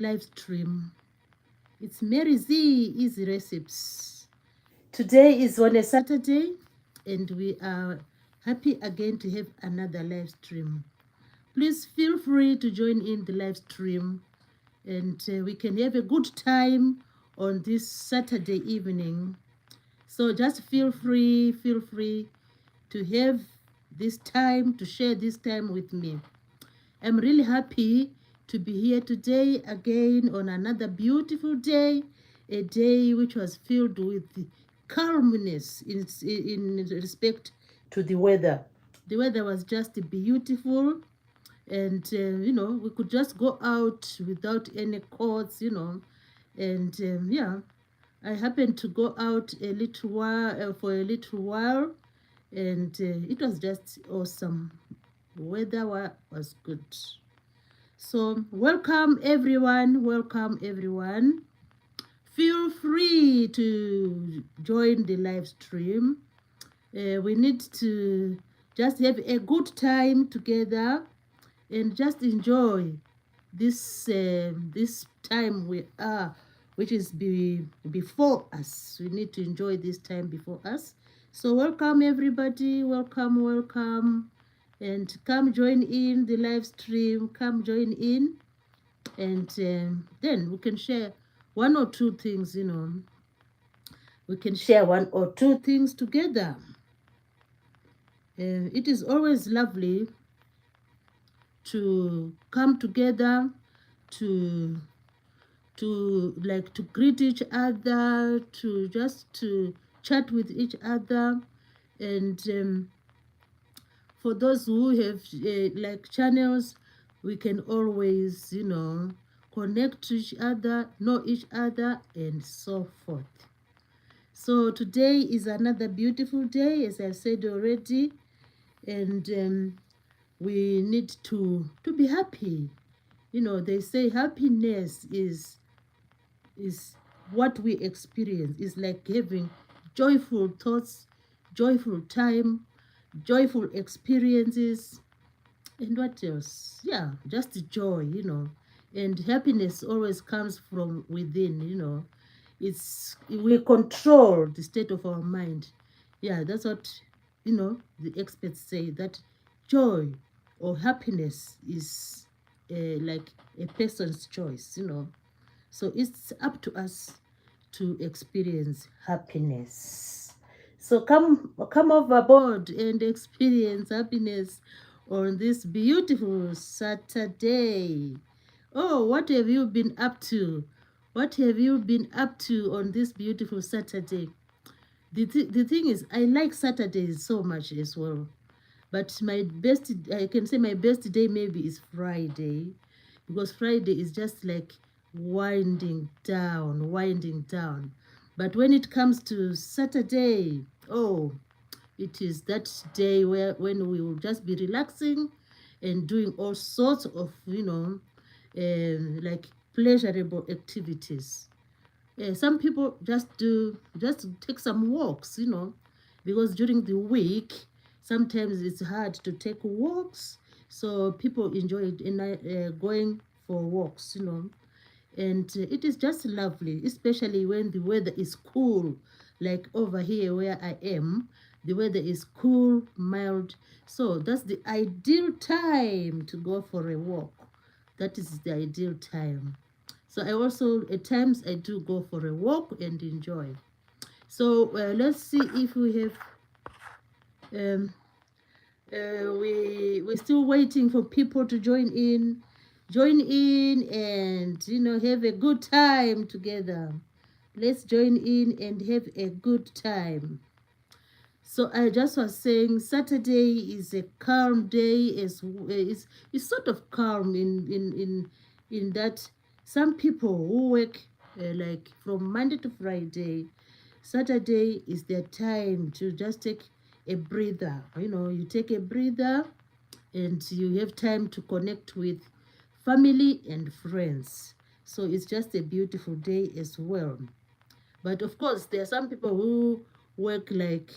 live stream. It's Mary Z Easy Recipes. Today is on a Saturday, and we are happy again to have another live stream. Please feel free to join in the live stream, and we can have a good time on this Saturday evening. So just feel free to have this time, to share this time with me. I'm really happy to be here today again on another beautiful day, a day which was filled with calmness in respect to the weather. The weather was just beautiful, and we could just go out without any coats, and yeah, I happened to go out a little while for a little while, and it was just awesome. The weather was good. So, welcome everyone. Welcome everyone. Feel free to join the live stream. We need to just have a good time together and just enjoy this time we are, which is before us. We need to enjoy this time before us. So welcome everybody. Welcome, welcome, and come join in the live stream. Come join in, and then we can share one or two things. We can share one or two things together. It is always lovely to come together to to greet each other, to just to chat with each other, and for those who have like channels, we can always connect to each other, know each other, and so forth. So today is another beautiful day, as I've said already, and we need to be happy. They say happiness is what we experience. It's like having joyful thoughts, joyful time, joyful experiences, and what else? Yeah, just joy. And happiness always comes from within. It's we control the state of our mind. Yeah, that's what the experts say, that joy or happiness is like a person's choice. So it's up to us to experience happiness. So come overboard and experience happiness on this beautiful Saturday. Oh, what have you been up to? What have you been up to on this beautiful Saturday? The thing is, I like Saturdays so much as well. But I can say my best day maybe is Friday, because Friday is just like winding down, winding down. But when it comes to Saturday, oh, it is that day when we will just be relaxing and doing all sorts of, like pleasurable activities. Some people just take some walks, because during the week sometimes it's hard to take walks. So people enjoy it in going for walks. And it is just lovely, especially when the weather is cool, like over here where I am. The weather is cool, mild, so that's the ideal time to go for a walk. That is the ideal time. So I also, at times, I do go for a walk and enjoy. So let's see if we have. Um, we're still waiting for people to join in, and have a good time together. Let's join in and have a good time. So I just was saying, Saturday is a calm day. It's sort of calm in that some people who work like from Monday to Friday, Saturday is their time to just take a breather. You take a breather, and you have time to connect with family and friends. So it's just a beautiful day as well. But of course, there are some people who work like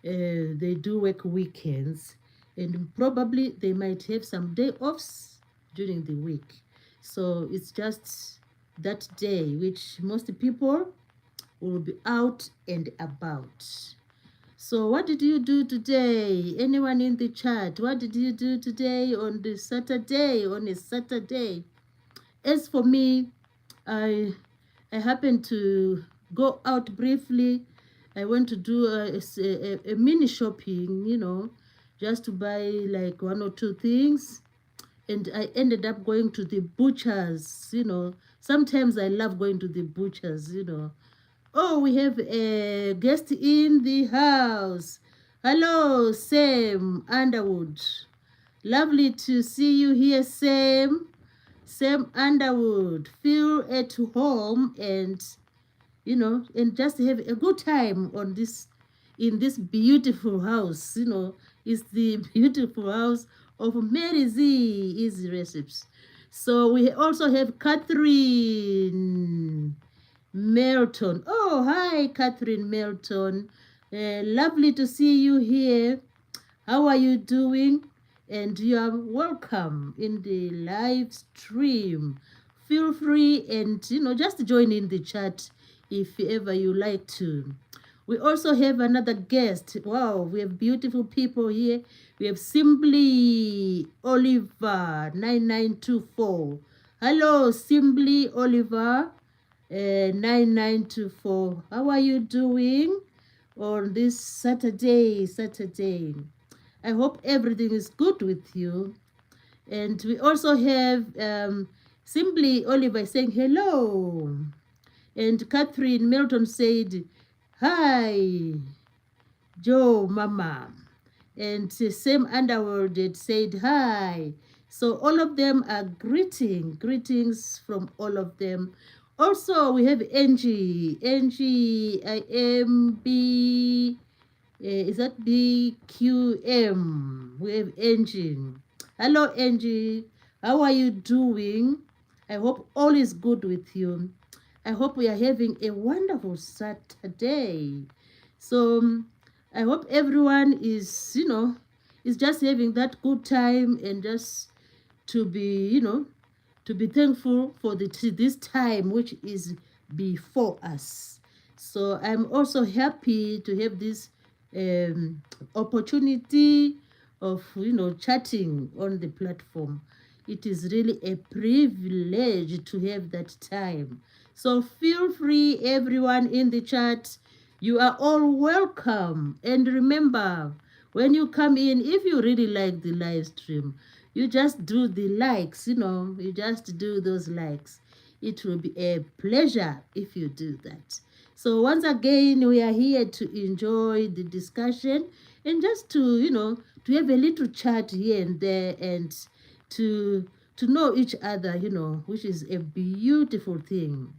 they do work weekends, and probably they might have some day offs during the week. So it's just that day which most people will be out and about. So what did you do today? Anyone in the chat? What did you do today on the Saturday? On a Saturday? As for me, I I happened to go out briefly. I went to do a mini shopping, just to buy like one or two things. And I ended up going to the butchers. Sometimes I love going to the butchers. Oh, we have a guest in the house. Hello, Sam Underwood. Lovely to see you here, Sam. Sam Underwood. Feel at home and just have a good time in this beautiful house. It's the beautiful house of Mary Z Easy Recipes. So we also have Catherine Melton. Oh, hi, Catherine Melton. Lovely to see you here. How are you doing? And you are welcome in the live stream. Feel free and just join in the chat if ever you like to. We also have another guest. Wow, we have beautiful people here. We have Simply Oliver 9924. Hello, Simply Oliver 9924. How are you doing on this Saturday? I hope everything is good with you. And we also have Simply Oliver saying hello. And Catherine Milton said, hi, Joe Mama. And Sam Underwood had said hi. So all of them are greetings from all of them. Also, we have Angie, IMB, is that BQM? We have Angie. Hello, Angie. How are you doing? I hope all is good with you. I hope we are having a wonderful Saturday. So I hope everyone is just having that good time and just to be, to be thankful for this time which is before us. So I'm also happy to have this opportunity of chatting on the platform. It is really a privilege to have that time. So feel free, everyone in the chat. You are all welcome. And remember, when you come in, if you really like the live stream, you just do the likes, you just do those likes. It will be a pleasure if you do that. So once again, we are here to enjoy the discussion and just to have a little chat here and there and to know each other, which is a beautiful thing.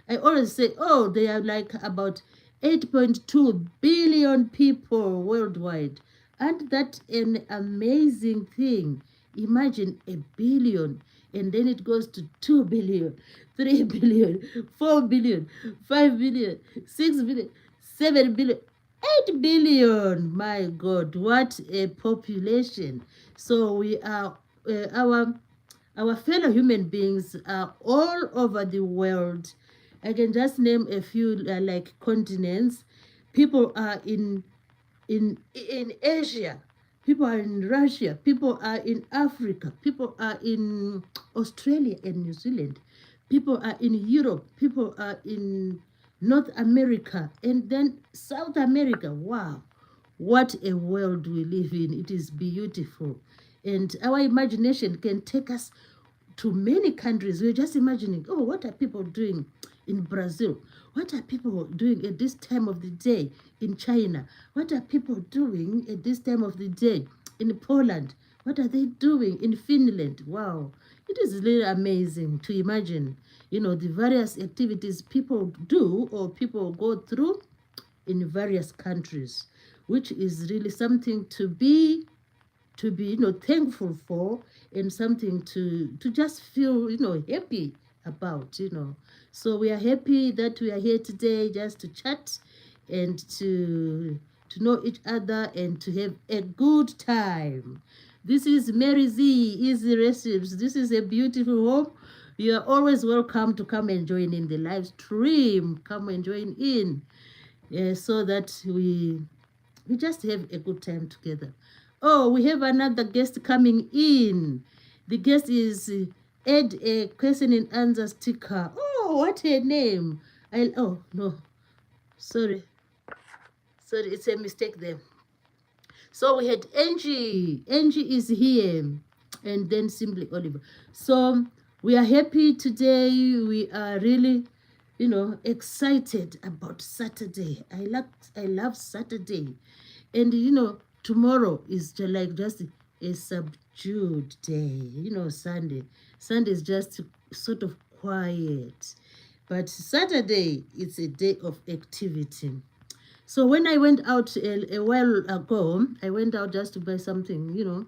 I always say, oh, there are like about 8.2 billion people worldwide. And that's an amazing thing. Imagine a billion, and then it goes to 2 billion, 3 billion, 4 billion, 5 billion, 6 billion, 7 billion, 8 billion. My God, what a population. So we are, our fellow human beings are all over the world. I can just name a few like continents. People are in Asia. People are in Russia. People are in Africa. People are in Australia and New Zealand. People are in Europe. People are in North America and then South America. Wow, what a world we live in. It is beautiful. And our imagination can take us to many countries. We're just imagining, oh, what are people doing in Brazil? What are people doing at this time of the day in China? What are people doing at this time of the day in Poland? What are they doing in Finland? Wow, it is really amazing to imagine, the various activities people do or people go through in various countries, which is really something to be thankful for and something to just feel happy about. So we are happy that we are here today just to chat and to know each other and to have a good time. This is Mary Z Easy Recipes. This is a beautiful home. You are always welcome to come and join in the live stream. Come and join in, so that we just have a good time together. Oh, we have another guest coming in. The guest is add a question and answer sticker. Oh, what a name! Oh no, sorry, it's a mistake there. So we had Angie. Angie is here, and then Simply Oliver. So we are happy today. We are really, excited about Saturday. I love Saturday, and tomorrow is just a subdued day. Sunday. Sunday is just sort of quiet, but Saturday it's a day of activity. So when I went out a while ago, I went out just to buy something,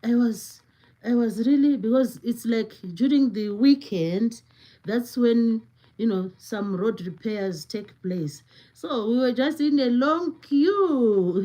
I was I was really, because it's like during the weekend, that's when some road repairs take place. So we were just in a long queue,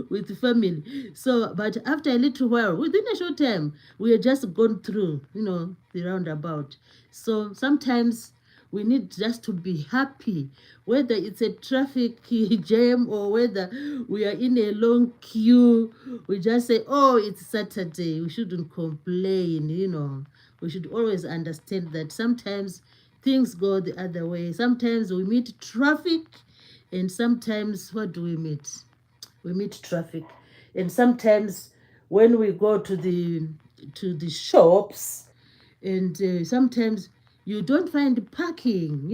with the family. So but after a little while, within a short time, we had just gone through, the roundabout. So sometimes we need just to be happy, whether it's a traffic jam or whether we are in a long queue. We just say, oh, it's Saturday. We shouldn't complain. We should always understand that sometimes things go the other way. Sometimes we meet traffic, and sometimes what do we meet? We meet traffic. And sometimes when we go to the shops, and sometimes you don't find parking,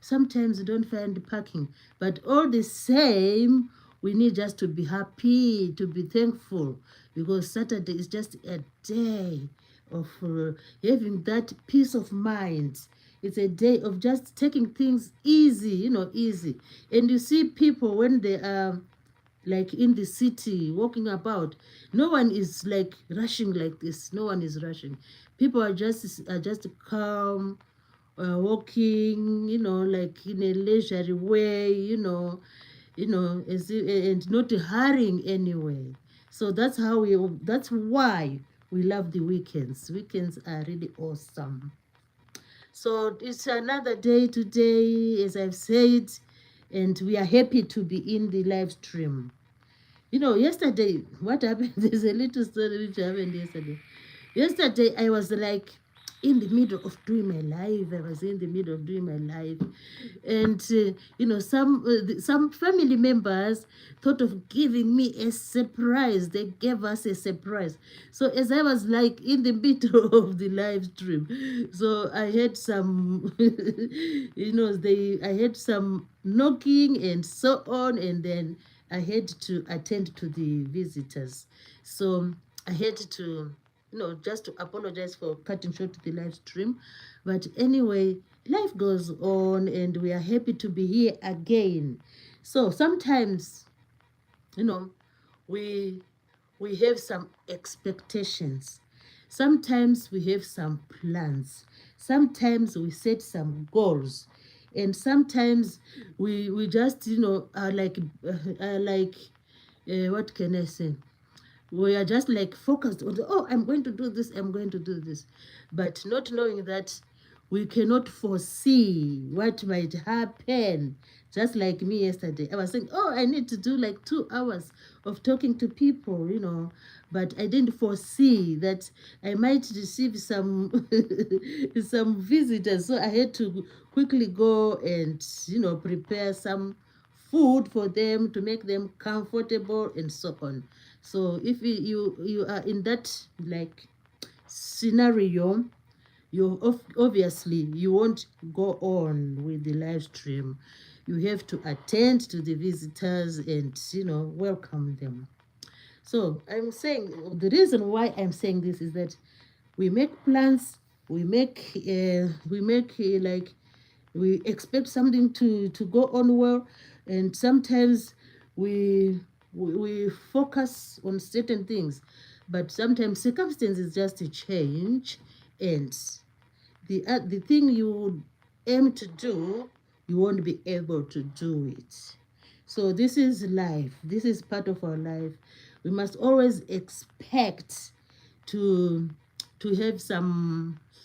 sometimes you don't find parking, but all the same, we need just to be happy, to be thankful, because Saturday is just a day of having that peace of mind. It's a day of just taking things easy, easy. And you see people when they are like in the city walking about, no one is like rushing like this. No one is rushing. People are just calm, walking, like in a leisurely way, and not hurrying anyway. So that's why we love the weekends. Weekends are really awesome. So it's another day today, as I've said, and we are happy to be in the live stream. Yesterday, what happened? There's a little story which happened yesterday. Yesterday, I was like in the middle of doing my life. I was in the middle of doing my life, and some family members thought of giving me a surprise. They gave us a surprise. So as I was like in the middle of the live stream, so I had some, I had some knocking and so on, and then I had to attend to the visitors. So I had to, just to apologize for cutting short the live stream. But anyway, life goes on, and we are happy to be here again. So sometimes, you know, we we have some expectations. Sometimes we have some plans. Sometimes we set some goals. And sometimes we just, are like, what can I say? We are just like focused on, oh, I'm going to do this, I'm going to do this, but not knowing that we cannot foresee what might happen. Just like me yesterday, I was saying, oh, I need to do like 2 hours of talking to people, but I didn't foresee that I might receive some some visitors. So I had to quickly go and prepare some food for them to make them comfortable and so on. So if you are in that like scenario, obviously you won't go on with the live stream. You have to attend to the visitors and welcome them. So I'm saying, the reason why I'm saying this is that we make plans, like we expect something to go on well, and sometimes we we focus on certain things, but sometimes circumstances just change, and the thing you aim to do, you won't be able to do it. So this is life. This is part of our life. We must always expect to have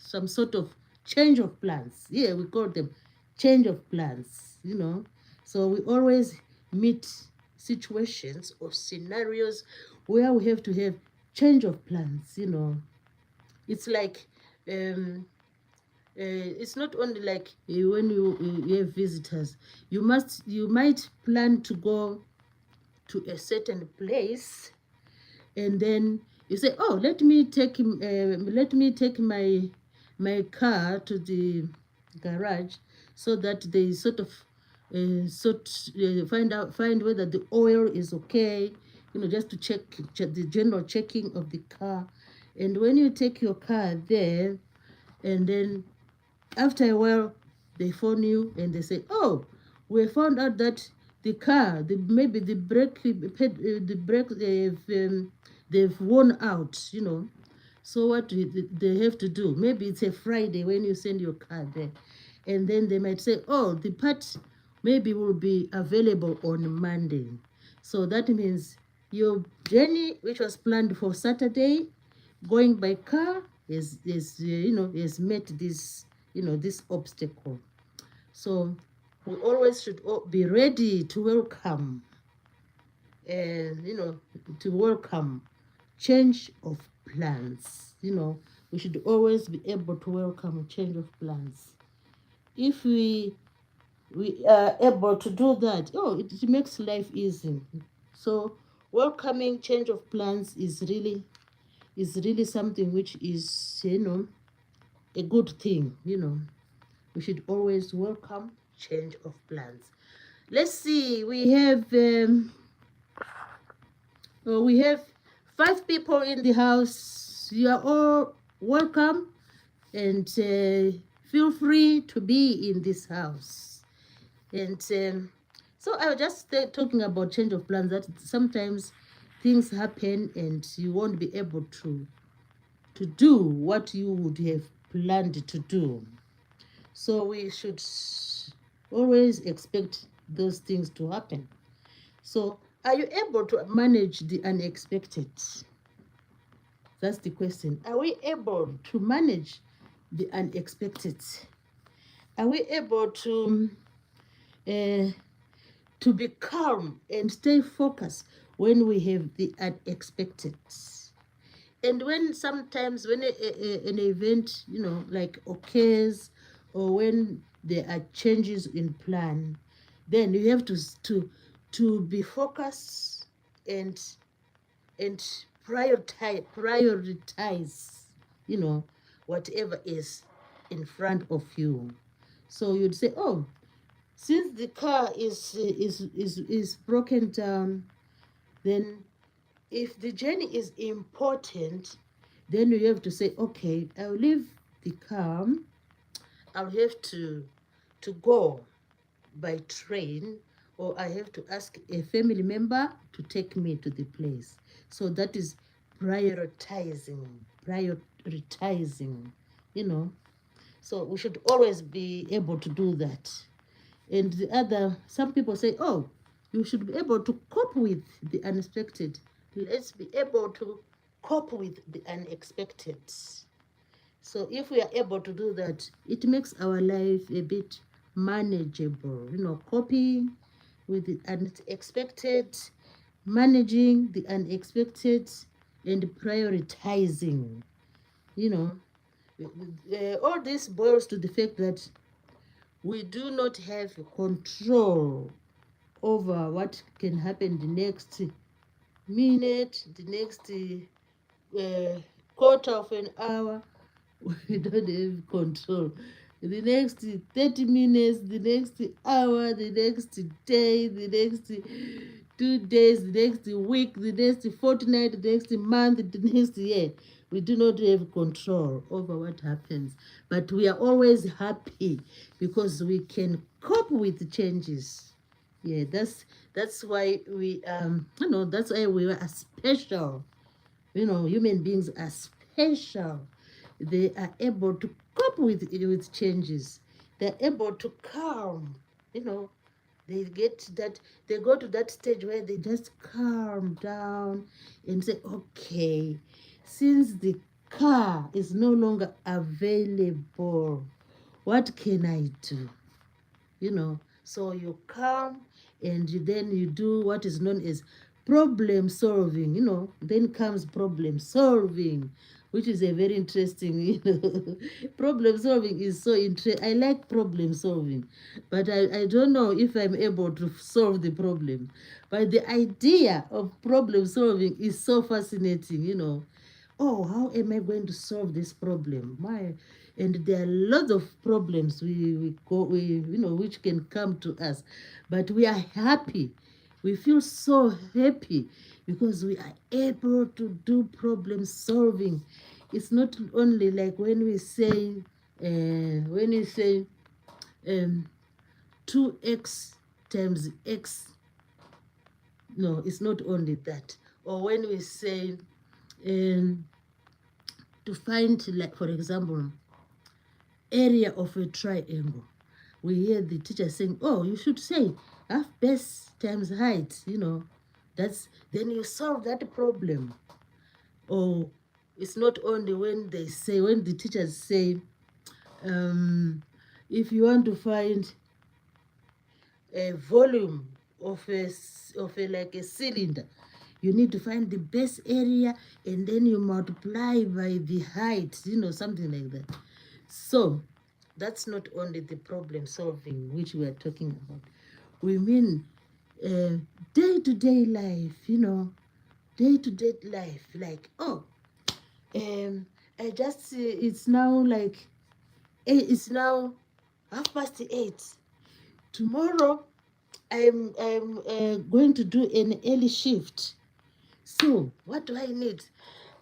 some sort of change of plans. Yeah, we call them change of plans, you know. So we always meet situations or scenarios where we have to have change of plans, you know. It's like it's not only like when you have visitors, you might plan to go to a certain place, and then you say, oh, let me take my car to the garage, so that they sort of find whether the oil is okay, you know, just to check the general checking of the car. And when you take your car there, and then after a while, they phone you and they say, "Oh, we found out that the car, maybe the brake they've worn out, you know." So what do they have to do? Maybe it's a Friday when you send your car there, and then they might say, "Oh, the part maybe will be available on Monday." So that means your journey, which was planned for Saturday, going by car, is met this, this obstacle. So we always should be ready to welcome, and to welcome change of plans. We should always be able to welcome change of plans. If we are able to do that, it makes life easy. So welcoming change of plans is really something which is, a good thing. We should always welcome change of plans. Let's see, we have 5 people in the house. You are all welcome, and feel free to be in this house. And so I was just talking about change of plans, that sometimes things happen and you won't be able to do what you would have planned to do. So we should always expect those things to happen. So are you able to manage the unexpected? That's the question. Are we able to manage the unexpected? Are we able uh, to be calm and stay focused when we have the unexpected? And sometimes when an event, like occurs, or when there are changes in plan, then you have to be focused, and and prioritize, you know whatever is in front of you. So you'd say, oh, since the car is broken down, then if the journey is important, then you have to say, okay, I'll leave the car. I'll have to go by train, or I have to ask a family member to take me to the place. So that is prioritizing, prioritizing, you know. So we should always be able to do that. And some people say, oh, you should be able to cope with the unexpected. Let's be able to cope with the unexpected. So if we are able to do that, it makes our life a bit manageable. Coping with the unexpected, managing the unexpected, and prioritizing. You know, all this boils to the fact that we do not have control over what can happen the next minute, the next quarter of an hour. We don't have control. The next 30 minutes, the next hour, the next day, the next 2 days, the next week, the next fortnight, the next month, the next year. We do not have control over what happens. But we are always happy because we can cope with changes. Yeah, that's why that's why we are special. Human beings are special. They are able to cope with changes. They're able to calm. They go to that stage where they just calm down and say, okay, since the car is no longer available. What can I do? So you come and then you do what is known as problem solving. Then comes problem solving, which is a very interesting. Problem solving is so interesting. I like problem solving, but I don't know if I'm able to solve the problem. But the idea of problem solving is so fascinating. Oh, how am I going to solve this problem? And there are lots of problems which can come to us, but we are happy. We feel so happy because we are able to do problem solving. It's not only like when we say 2x times x. No, it's not only that. Or when we say um, to find, like, for example, area of a triangle. We hear the teacher saying, oh, you should say half base times height. Then you solve that problem. Or it's not only when the teachers say, if you want to find a volume of a like a cylinder, you need to find the base area and then you multiply by the height, something like that. So that's not only the problem solving which we are talking about. We mean day-to-day life. Day-to-day life, like, I just it's now like it's now 8:30. Tomorrow I'm going to do an early shift. So what do I need?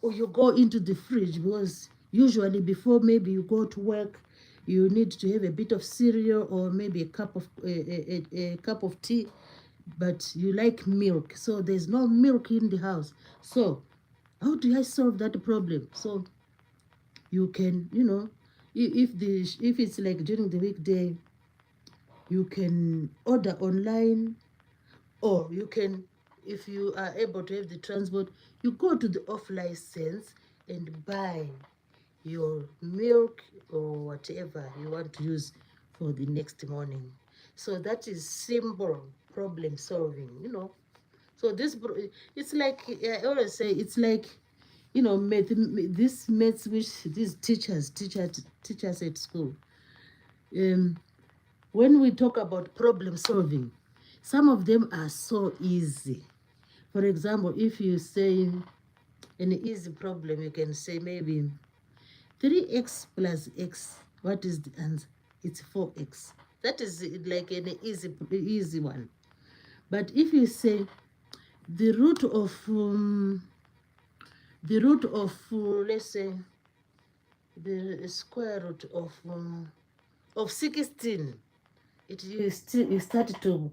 Or you go into the fridge, because usually before maybe you go to work, you need to have a bit of cereal or maybe a cup of tea, but you like milk. So there's no milk in the house. So how do I solve that problem? So you can, if it's like during the weekday, you can order online, or you can, if you are able to have the transport, you go to the off license and buy your milk or whatever you want to use for the next morning. So that is simple problem solving. So it's like, I always say, it's like, this maths which these teachers at school. When we talk about problem solving, some of them are so easy. For example, if you say an easy problem, you can say maybe 3x plus x. What is the answer? It's 4x. That is like an easy one. But if you say the root of let's say the square root of 16, you start to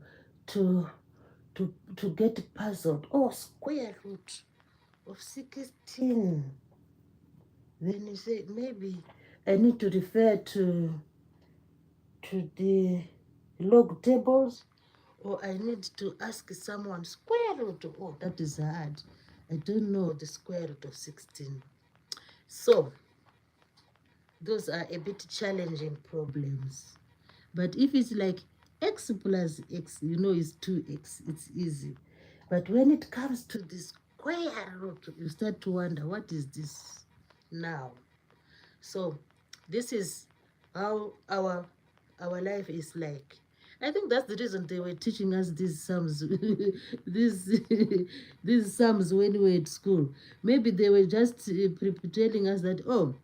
to get puzzled. Oh, square root of 16. Then you say, maybe I need to refer to the log tables, or I need to ask someone square root. Oh, that is hard. I don't know the square root of 16. So those are a bit challenging problems. But if it's like x plus x, it's 2x, it's easy. But when it comes to the square root, you start to wonder, what is this now? So this is how our life is like. I think that's the reason they were teaching us these sums, these sums when we were at school. Maybe they were just telling us that, oh,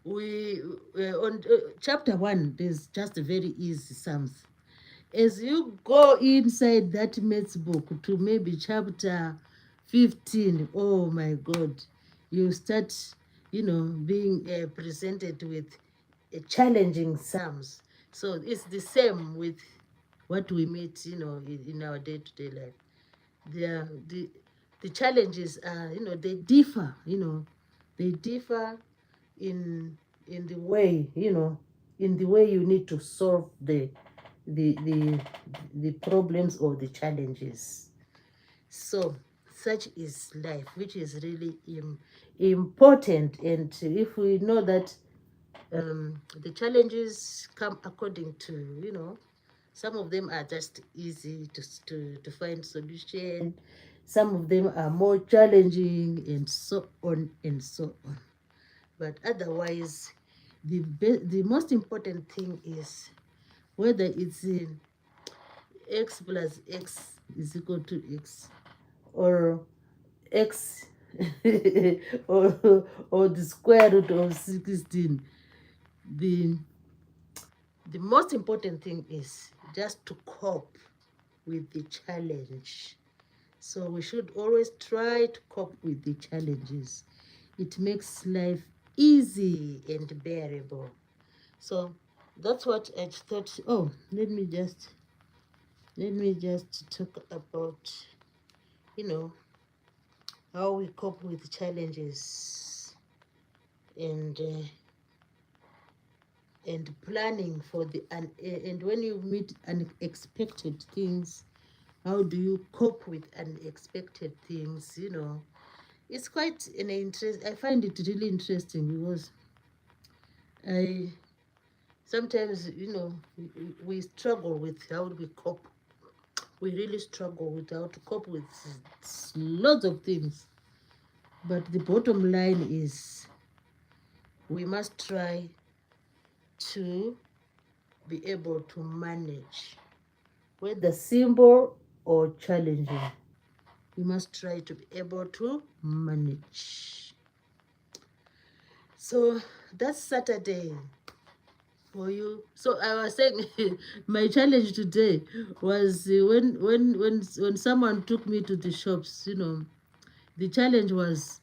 we on chapter 1, there's just a very easy sums. As you go inside that maths book to maybe chapter 15, oh my God, you start, being presented with challenging sums. So it's the same with what we meet, in our day-to-day life. The challenges are, they differ, they differ in the way, in the way you need to solve the the the problems or the challenges. So such is life, which is really important. And if we know that the challenges come according to, some of them are just easy to find solution, some of them are more challenging, and so on and so on. But otherwise, the most important thing is whether it's in x plus x is equal to x, or x or the square root of 16. The most important thing is just to cope with the challenge. So we should always try to cope with the challenges. It makes life easy and bearable. So that's what I thought. Oh, let me just talk about, you know, how we cope with challenges, and planning for and when you meet unexpected things, how do you cope with unexpected things? It's quite an interest. I find it really interesting because I sometimes, we struggle with how we cope. We really struggle with how to cope with lots of things. But the bottom line is we must try to be able to manage, whether simple or challenging. We must try to be able to manage. So that's Saturday for you. So I was saying my challenge today was when someone took me to the shops. The challenge was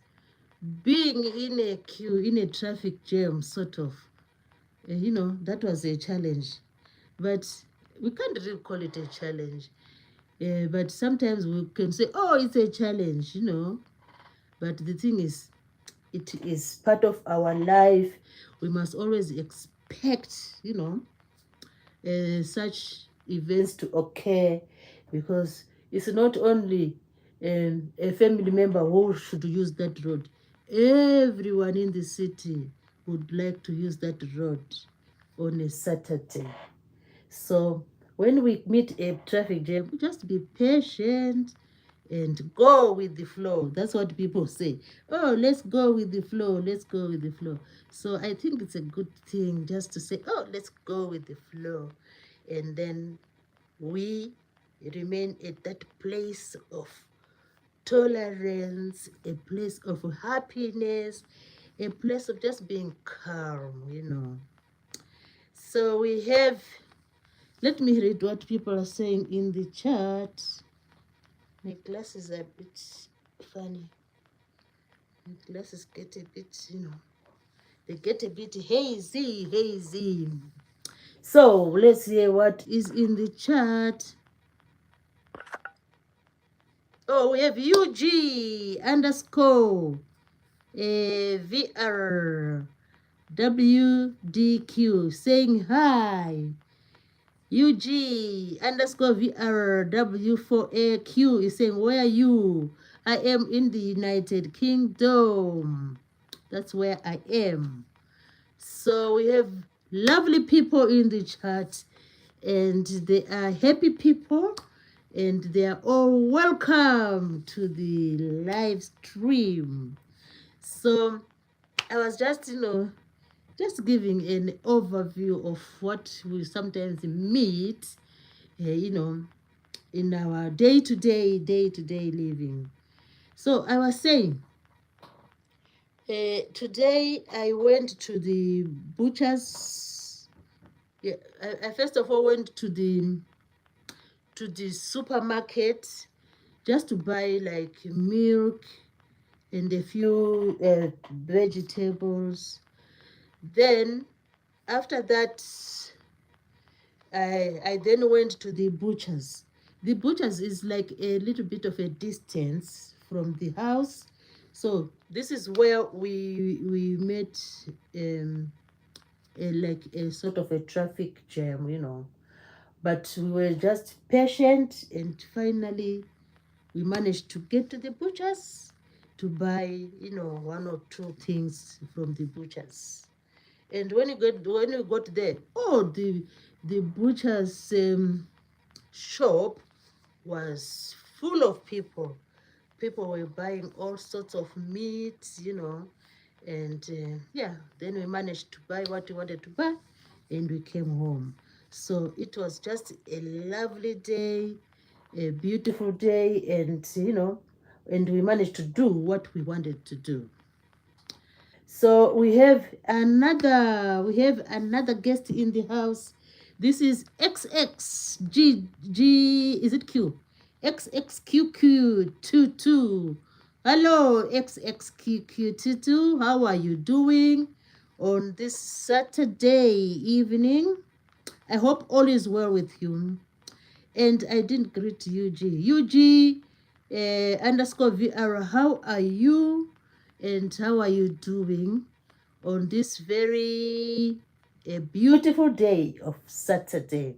being in a queue, in a traffic jam, sort of. That was a challenge. But we can't really call it a challenge. But sometimes we can say, oh, it's a challenge. But the thing is, it is part of our life. We must always expect, such events to occur, because it's not only a family member who should use that road. Everyone in the city would like to use that road on a Saturday. So when we meet a traffic jam, just be patient and go with the flow. That's what people say. Oh, let's go with the flow. Let's go with the flow. So I think it's a good thing just to say, oh, let's go with the flow. And then we remain at that place of tolerance, a place of happiness, a place of just being calm. So we have, let me read what people are saying in the chat. My glasses are a bit funny. My glasses get a bit, they get a bit hazy. So let's hear what is in the chat. Oh, we have UG underscore VR WDQ saying hi. UG underscore VRW4AQ is saying, where are you? I am in the United Kingdom. That's where I am. So we have lovely people in the chat, and they are happy people, and they are all welcome to the live stream. So I was just giving an overview of what we sometimes meet, in our day-to-day living. So I was saying, today I went to the butcher's. Yeah, I first of all went to the supermarket just to buy like milk and a few vegetables. Then after that, I then went to the butcher's. The butcher's is like a little bit of a distance from the house. So this is where we met like a sort of a traffic jam. But we were just patient, and finally we managed to get to the butchers to buy, one or two things from the butchers. And when we got there, oh, the butcher's shop was full of people. People were buying all sorts of meat, and yeah, then we managed to buy what we wanted to buy, and we came home. So it was just a lovely day, a beautiful day, and and we managed to do what we wanted to do. So we have another guest in the house. This is XXGG. Is it Q? XXQQ22. Hello, XXQQ22. How are you doing on this Saturday evening? I hope all is well with you. And I didn't greet UG. UG underscore VR. How are you? And how are you doing on this very beautiful day of Saturday?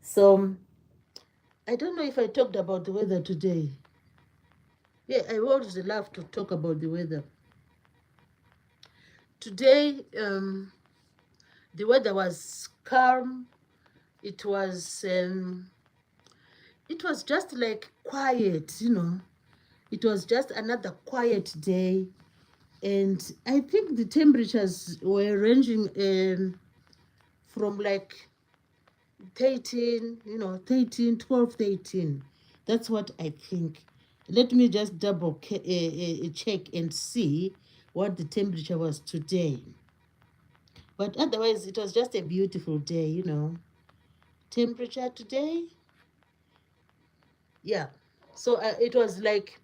So I don't know if I talked about the weather today. Yeah, I always love to talk about the weather. Today, the weather was calm. It was just like quiet, It was just another quiet day, and I think the temperatures were ranging from like 13, 13, 12, 13. That's what I think. Let me just double check and see what the temperature was today. But otherwise, it was just a beautiful day, Temperature today, yeah. So it was like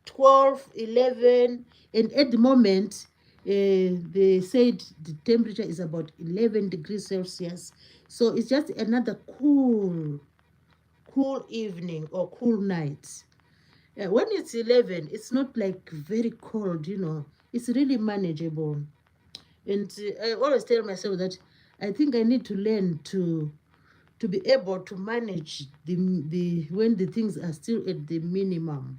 12, 11, and at the moment, they said the temperature is about 11 degrees Celsius. So it's just another cool evening or cool night. When it's 11, it's not like very cold, It's really manageable. And I always tell myself that I think I need to learn to be able to manage the when the things are still at the minimum.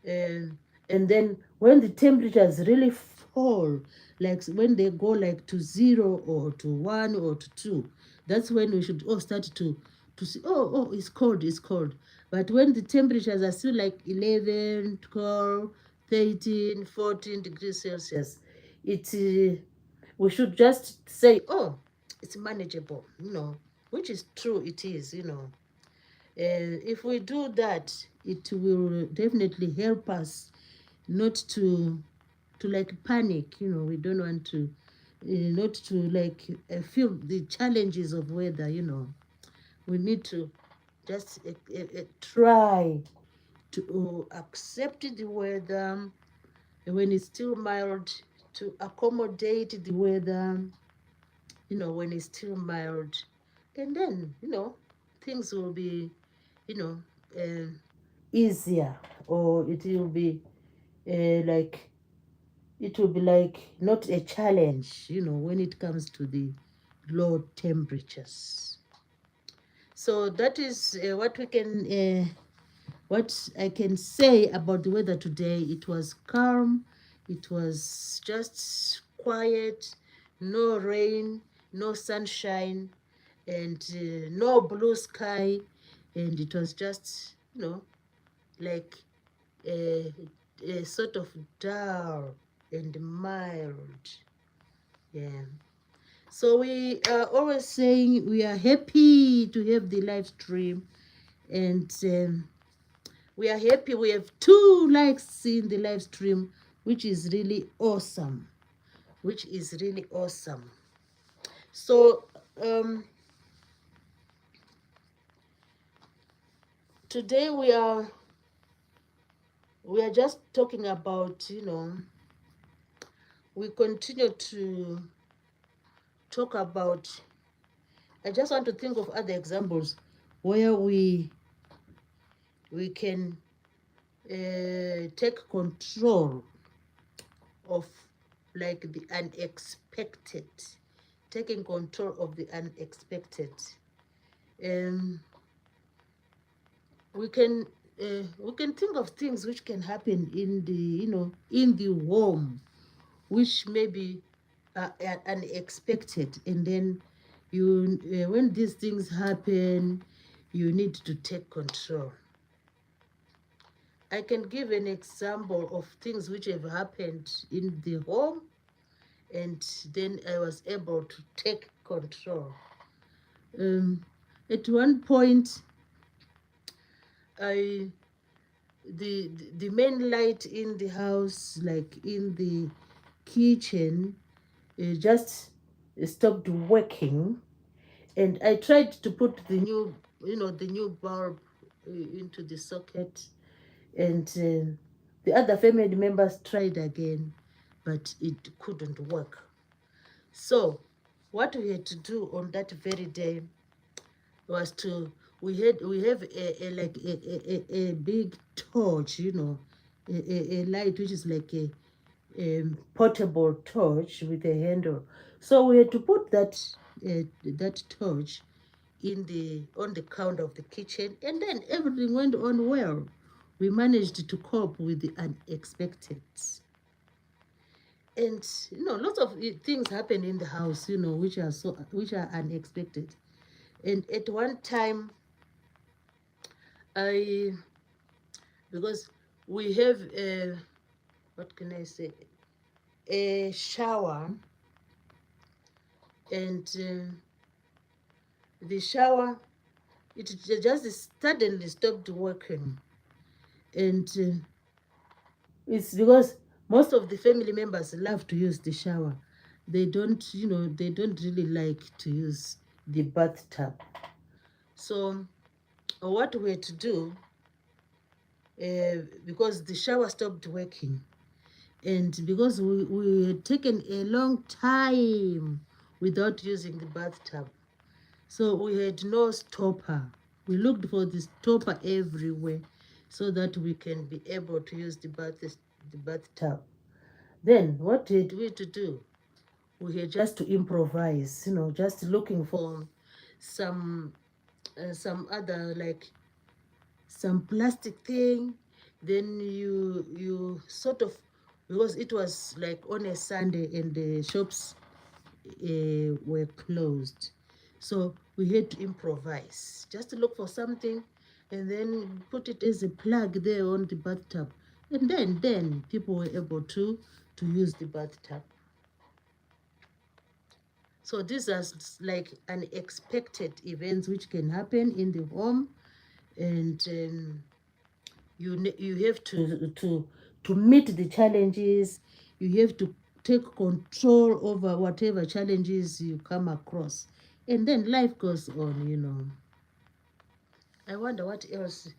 And then when the temperatures really fall, like when they go like to 0 or to 1 or to 2, that's when we should all start to see, oh, it's cold. But when the temperatures are still like 11, 12, 13, 14 degrees Celsius, we should just say, oh, it's manageable, which is true, it is. If we do that, it will definitely help us not to like panic. We don't want to not to like feel the challenges of weather. We need to just try to accept the weather when it's still mild, to accommodate the weather, when it's still mild, and then things will be you know, uh, easier, or like it will be like not a challenge, when it comes to the low temperatures. So that is what I can say about the weather today. It was calm, it was just quiet, no rain, no sunshine, and no blue sky, and it was just like a sort of dull and mild. Yeah. So we are always saying we are happy to have the live stream, and we are happy we have 2 likes in the live stream, which is really awesome. So today we are just talking about, we continue to talk about, I just want to think of other examples where we can take control of like the unexpected, taking control of the unexpected. um, we can we can think of things which can happen in the, in the home, which maybe are unexpected, and then you when these things happen, you need to take control. I can give an example of things which have happened in the home, and then I was able to take control. um, at one point, I the main light in the house, like in the kitchen, just stopped working, and I tried to put the new, the new bulb into the socket, and the other family members tried again, but it couldn't work. So what we had to do on that very day was to we have a big torch, a light which is like a portable torch with a handle. So we had to put that torch in the on the counter of the kitchen, and then everything went on well. We managed to cope with the unexpected, and lots of things happen in the house, which are unexpected. And at one time, I because we have a, what can I say, a shower, and the shower, it just suddenly stopped working, and it's because most of the family members love to use the shower. They don't really like to use the bathtub. So what we had to do, because the shower stopped working, and because we had taken a long time without using the bathtub, so we had no stopper. We looked for the stopper everywhere so that we can be able to use the bathtub. Then what did we to do? We had just to improvise, just looking for some some other, like some plastic thing. Then you sort of, because it was like on a Sunday and the shops were closed, so we had to improvise, just to look for something, and then put it as a plug there on the bathtub, and then people were able to use the bathtub. So these are like unexpected events which can happen in the home, and you have to meet the challenges. You have to take control over whatever challenges you come across, and then life goes on. I wonder what else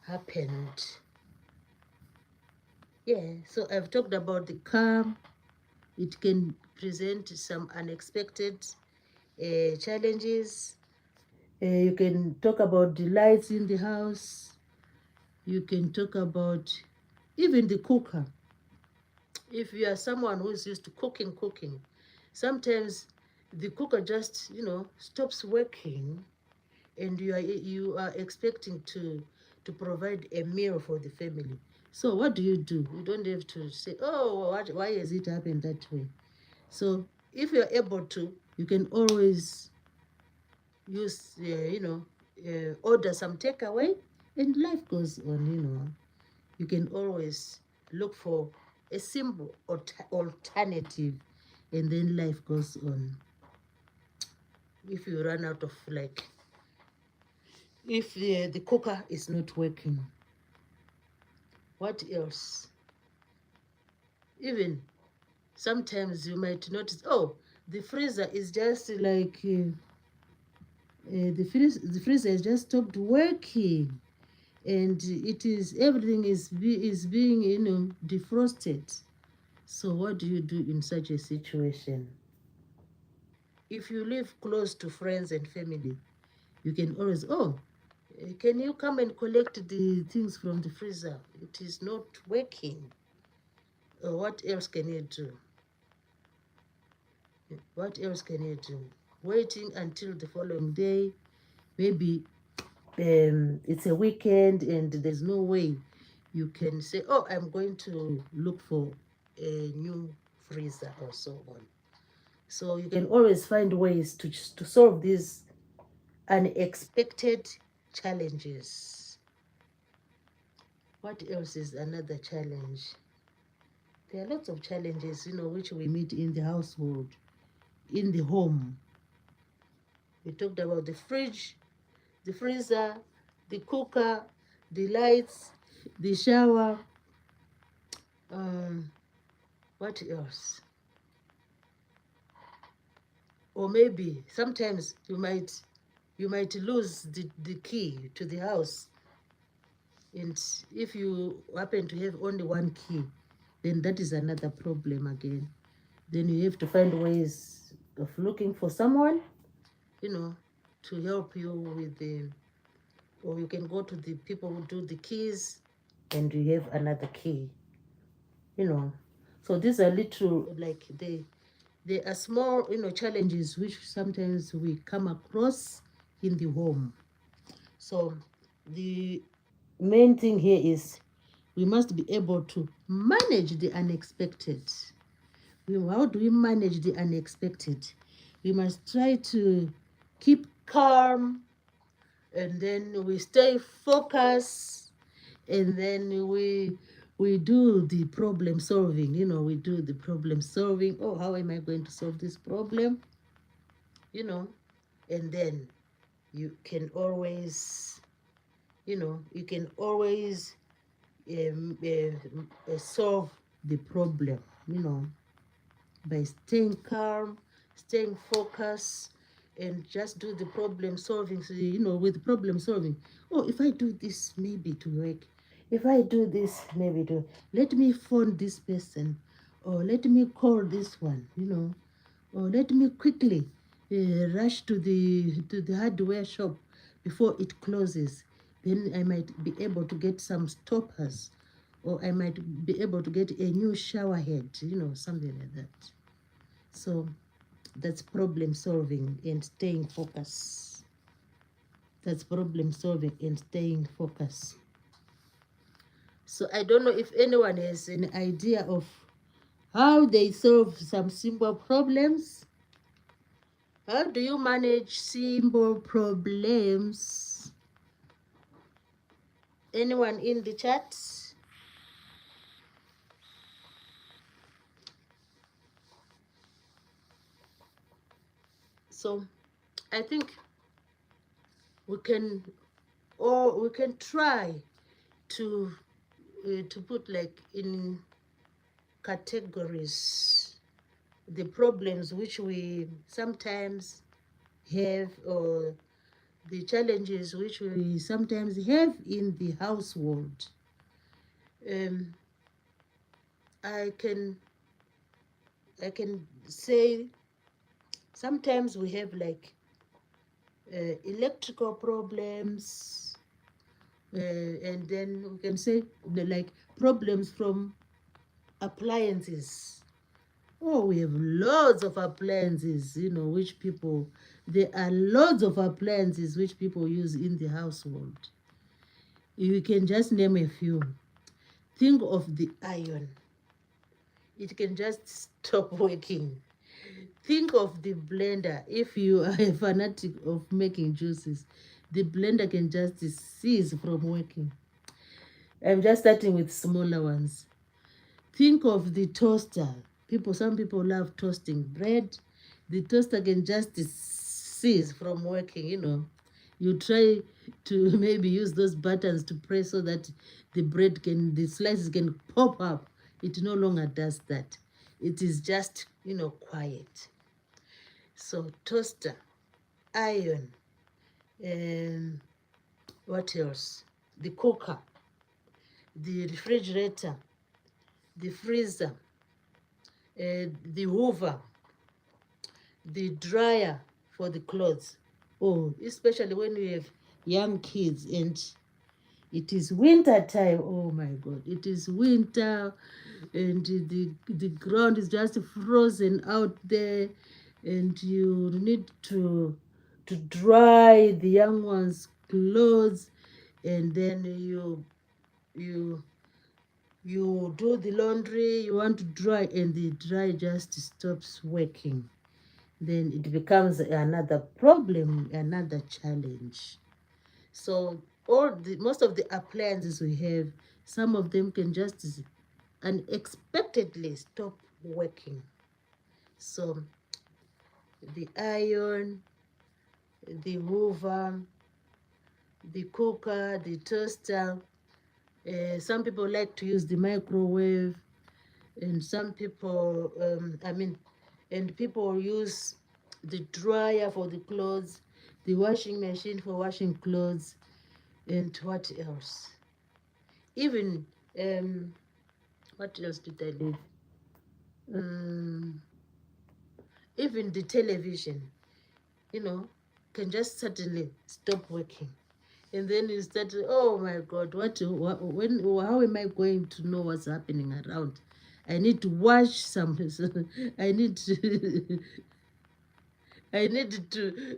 happened. Yeah, so I've talked about the car. It can present some unexpected challenges. You can talk about the lights in the house. You can talk about even the cooker. If you are someone who is used to cooking, sometimes the cooker just, stops working, and you are expecting to provide a meal for the family. So what do? You don't have to say, oh, why has it happened that way? So if you're able to, you can always use, order some takeaway, and life goes on. You can always look for a simple alternative, and then life goes on. If you run out of, like, if the cooker is not working, what else? Even sometimes you might notice, oh, the freezer is just like the freezer has just stopped working, and it is everything is being, defrosted. So what do you do in such a situation? If you live close to friends and family, you can always, oh, can you come and collect the things from the freezer? It is not working. Or what else can you do? What else can you do? Waiting until the following day, maybe it's a weekend and there's no way you can say, oh, I'm going to look for a new freezer or so on. So you can always find ways to solve these unexpected challenges. What else is another challenge? There are lots of challenges, which we meet in the household, in the home. We talked about the fridge, the freezer, the cooker, the lights, the shower. What else? Or maybe sometimes you might lose the key to the house, and if you happen to have only one key, then that is another problem again. Then you have to find ways of looking for someone, you know, to help you with the, or you can go to the people who do the keys and you have another key, you know. So these are little, like, they are small, challenges which sometimes we come across in the home. So the main thing here is we must be able to manage the unexpected. How do we manage the unexpected? We must try to keep calm, and then we stay focused, and then we do the problem solving. We do the problem solving. Oh, how am I going to solve this problem? And then you can always solve the problem, by staying calm, staying focused, and just do the problem solving. So, with problem solving, oh, if I do this, maybe to work. If I do this, maybe to let me phone this person, or let me call this one, or let me quickly rush to the hardware shop before it closes. Then I might be able to get some stoppers, or I might be able to get a new shower head, something like that. So that's problem solving and staying focused. That's problem solving and staying focused. So I don't know if anyone has an idea of how they solve some simple problems. How do you manage simple problems? Anyone in the chat? So I think we can try to put, like, in categories, the problems which we sometimes have, or the challenges which we sometimes have in the household. um, I can say sometimes we have, like, electrical problems, and then we can say like problems from appliances. Oh, we have loads of appliances, there are loads of appliances which people use in the household. You can just name a few. Think of the iron. It can just stop working. Think of the blender. If you are a fanatic of making juices, the blender can just cease from working. I'm just starting with smaller ones. Think of the toaster. Some people love toasting bread. The toaster can just cease from working, You try to maybe use those buttons to press so that the slices can pop up. It no longer does that. It is just, quiet. So toaster, iron, and what else? The cooker, the refrigerator, the freezer, the hoover, the dryer for the clothes. Oh, especially when we have young kids and it is winter time. Oh my God, it is winter, and the ground is just frozen out there, and you need to to dry the young ones' clothes, and then you you do the laundry, you want to dry, and the dry just stops working. Then it becomes another problem, another challenge. So most of the appliances we have, some of them can just unexpectedly stop working. So the iron, the hoover, the cooker, the toaster. Some people like to use the microwave, and some people, and people use the dryer for the clothes, the washing machine for washing clothes, and what else? Even, what else did I leave? Um, Even the television, you know, can just suddenly stop working. And then you start, oh my God, when, how am I going to know what's happening around? I need to watch some, I need to, I need to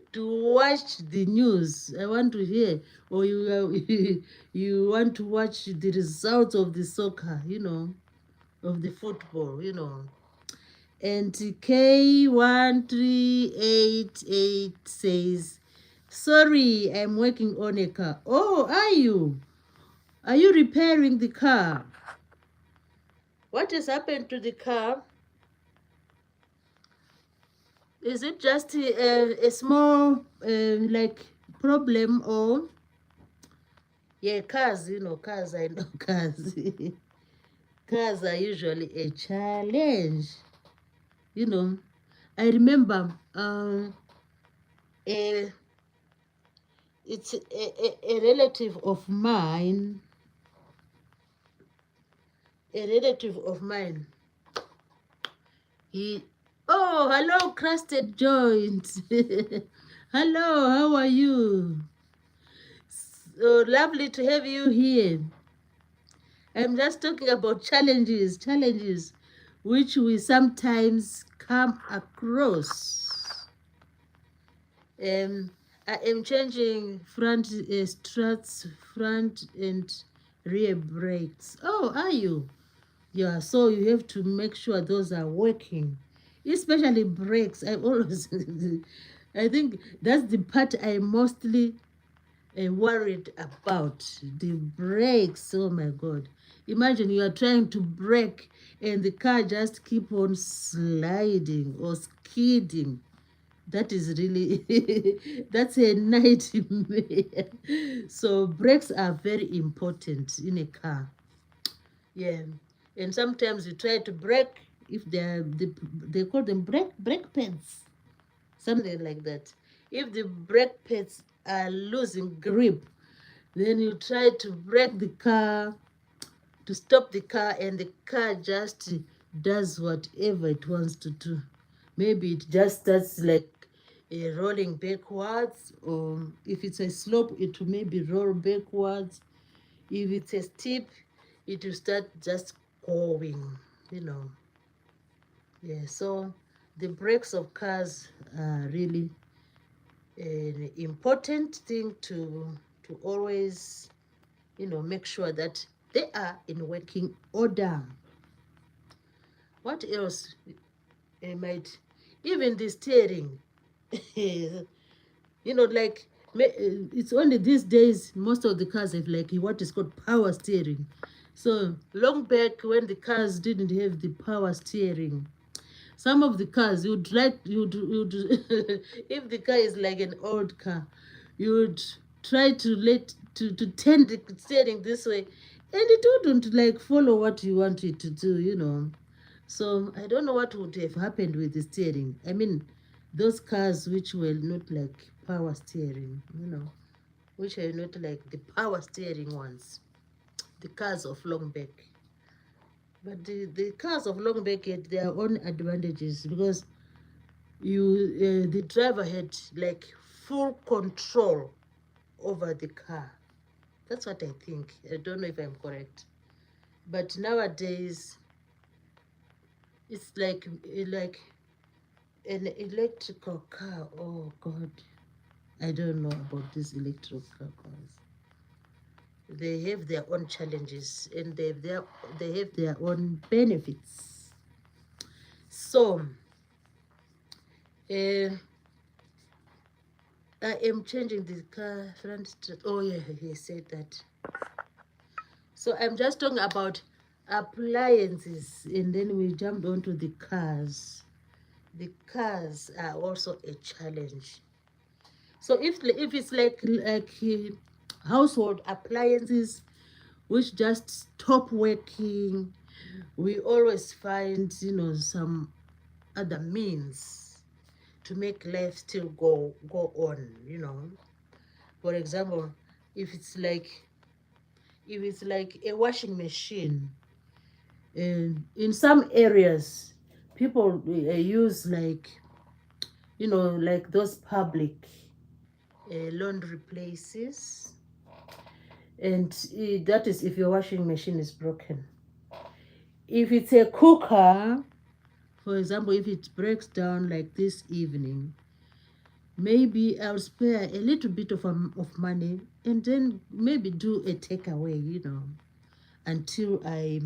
watch the news. I want to hear, or you want to watch the results of the soccer, of the football, And K1388 says, sorry, I'm working on a car. Oh, are you? Are you repairing the car? What has happened to the car? Is it just a small, like, problem, or... Yeah, cars, cars, I know cars. Cars are usually a challenge. You know, I remember, a, it's a relative of mine, a relative of mine. He, oh, hello, crusted joint. Hello, how are you? So lovely to have you here. I'm just talking about challenges which we sometimes come across. I am changing front struts, front and rear brakes. Oh, are you? Yeah, so you have to make sure those are working, especially brakes. I always, I think that's the part I mostly worried about, the brakes. Oh my God, imagine you are trying to brake and the car just keep on sliding or skidding. That is really, that's a nightmare. So brakes are very important in a car. Yeah, and sometimes you try to brake, if they call them brake pads, something like that. If the brake pads are losing grip, then you try to brake the car, to stop the car, and the car just does whatever it wants to do. Maybe it just starts like rolling backwards, or if it's a slope, it will maybe roll backwards. If it's a steep, it will start just going, you know. Yeah, so the brakes of cars are really an important thing to always, make sure that they are in working order. What else might, even the steering, like, it's only these days most of the cars have like what is called power steering. So long back, when the cars didn't have the power steering, some of the cars you'd if the car is like an old car, you would try to turn the steering this way, and it wouldn't like follow what you want it to do. So I don't know what would have happened with the steering. I mean, those cars which were not like power steering, which are not like the power steering ones, the cars of long back. But the cars of long back had their own advantages, because the driver had like full control over the car. That's what I think. I don't know if I'm correct. But nowadays, it's like an electrical car. Oh God. I don't know about these electric cookers. They have their own challenges and they have their own benefits. So, uh, I am changing the car front straight. Oh yeah, he said that. So I'm just talking about appliances, and then we jumped onto the cars. The cars are also a challenge. So if it's like household appliances which just stop working, we always find some other means to make life still go on. For example, if it's like a washing machine, and in some areas people use like those public laundry places, and that is if your washing machine is broken. If it's a cooker, for example, if it breaks down like this evening, maybe I'll spare a little bit of money and then maybe do a takeaway, until I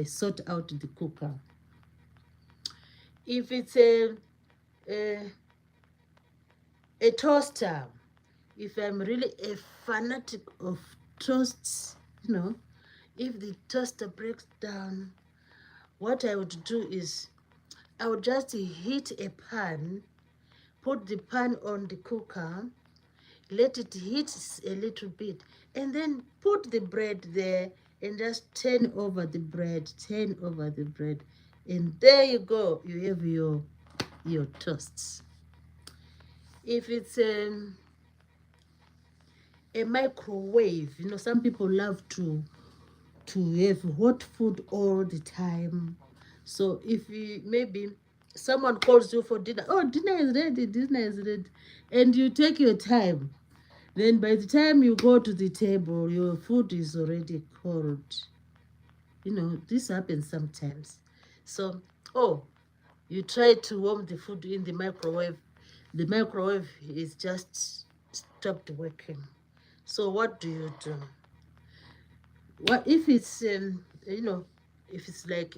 sort out the cooker. If it's a, a toaster, if I'm really a fanatic of toasts, if the toaster breaks down, what I would do is I would just heat a pan, put the pan on the cooker, let it heat a little bit, and then put the bread there and just turn over the bread, and there you go. You have your toasts. If it's a microwave, some people love to have hot food all the time. So if maybe someone calls you for dinner, oh, dinner is ready, and you take your time, then by the time you go to the table, your food is already cold. This happens sometimes. So, oh, you try to warm the food in the microwave. The microwave is just stopped working. So what do you do? What if it's if it's like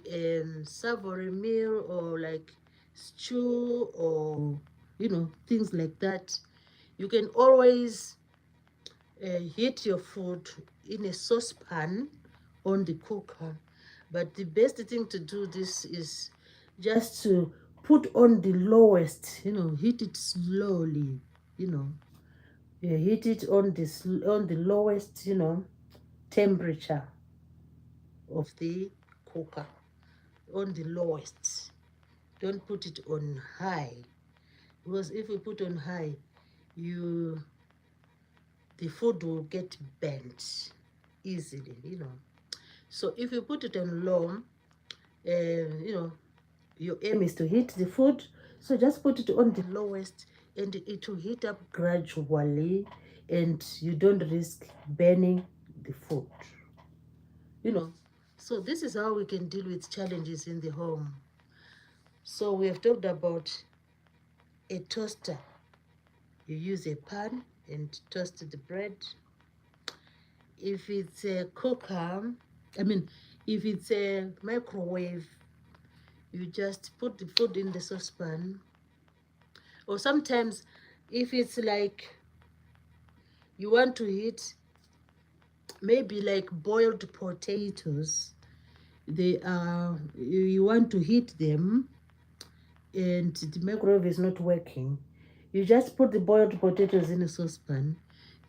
savory meal, or like stew, or things like that? You can always heat your food in a saucepan on the cooker. But the best thing to do this is just to put on the lowest, heat it slowly, you know. You heat it on the lowest, temperature of the cooker, on the lowest. Don't put it on high, because if you put on high, you the food will get burnt easily. So if you put it on low, your aim is to heat the food. So just put it on the lowest, and it will heat up gradually, and you don't risk burning the food. So this is how we can deal with challenges in the home. So we have talked about a toaster. You use a pan and toast the bread. If it's a cooker, if it's a microwave, you just put the food in the saucepan. Or sometimes, if it's like you want to heat maybe like boiled potatoes, you want to heat them, and the microwave is not working, you just put the boiled potatoes in a saucepan,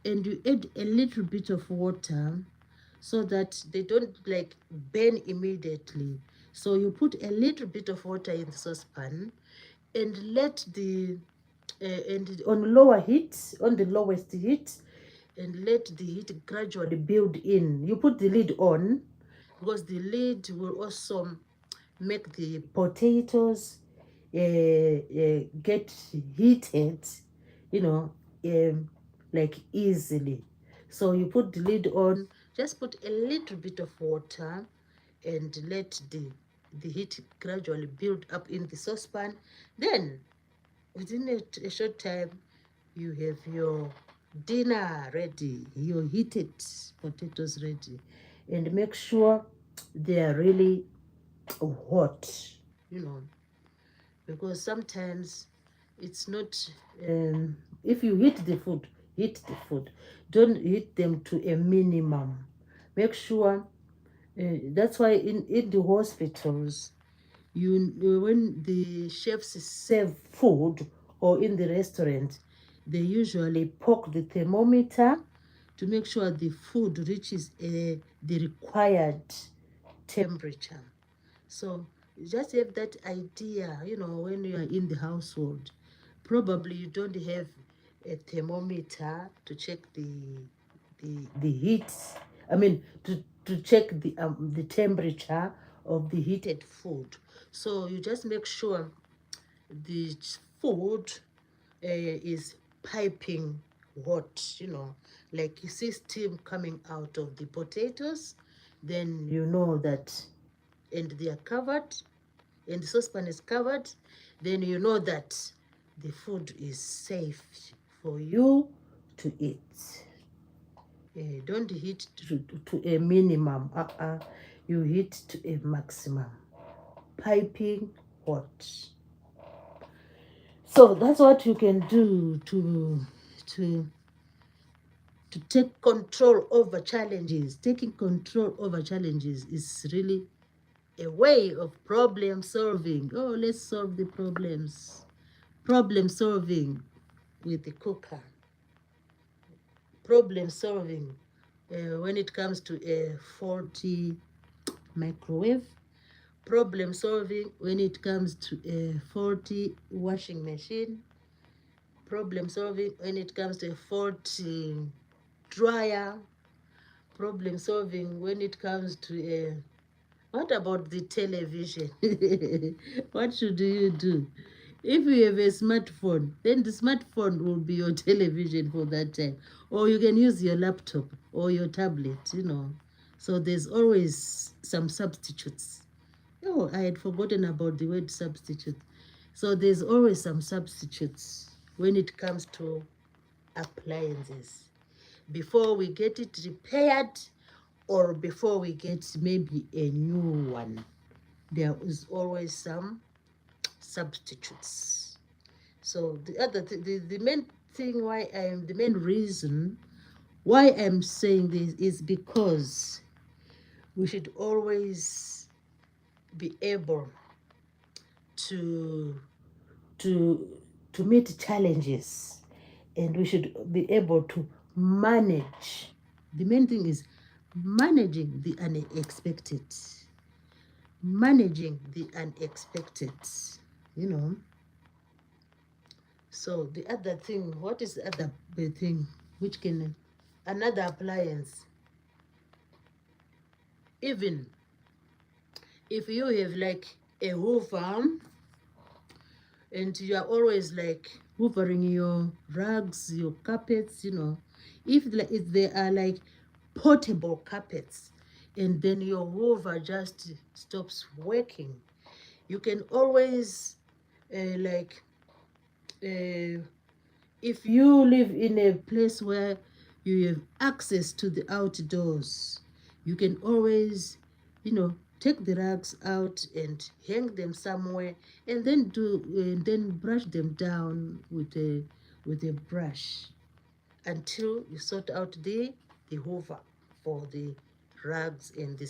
and you add a little bit of water so that they don't like burn immediately. So you put a little bit of water in the saucepan, and let and on lower heat, on the lowest heat, and let the heat gradually build in. You put the lid on, because the lid will also make the potatoes get heated, you know, like easily. So you put the lid on, just put a little bit of water, and let the heat gradually build up in the saucepan. Then within a short time, you have your dinner ready, your heated potatoes ready, and make sure they are really hot, you know, because sometimes it's not, if you heat the food, don't heat them to a minimum. Make sure, that's why in the hospitals, when the chefs serve food, or in the restaurant, they usually poke the thermometer to make sure the food reaches the required temperature. So you just have that idea, you know, when you are in the household, probably you don't have a thermometer to check the heat. I mean, to check the temperature of the heated food. So you just make sure the food is piping hot, you know, like you see steam coming out of the potatoes, then you know that, and they are covered, and the saucepan is covered, then you know that the food is safe for you to eat. Don't heat to a minimum. You heat to a maximum. Piping hot. So that's what you can do to to take control over challenges. Taking control over challenges is really a way of problem solving. Oh, let's solve the problems. Problem solving with the cooker. Problem solving when it comes to a faulty microwave. Problem solving when it comes to a faulty washing machine. Problem solving when it comes to a faulty dryer. Problem solving when it comes to a, what about the television? What should you do? If you have a smartphone, then the smartphone will be your television for that time. Or you can use your laptop or your tablet, you know. So there's always some substitutes. Oh, I had forgotten about the word substitute. So there's always some substitutes when it comes to appliances. Before we get it repaired, or before we get maybe a new one, there is always some substitutes. So the main thing why the main reason why I'm saying this is because we should always be able to to to meet challenges, and we should be able to manage. The main thing is managing the unexpected. Managing the unexpected, you know. So the other thing, what is the other thing which can, another appliance, even if you have like a hoover, and you are always like hoovering your rugs, your carpets, you know, if they are like portable carpets, and then your hoover just stops working, you can always like if you live in a place where you have access to the outdoors, you can always, you know, take the rugs out and hang them somewhere, and then brush them down with a brush until you sort out the hoover for the rugs and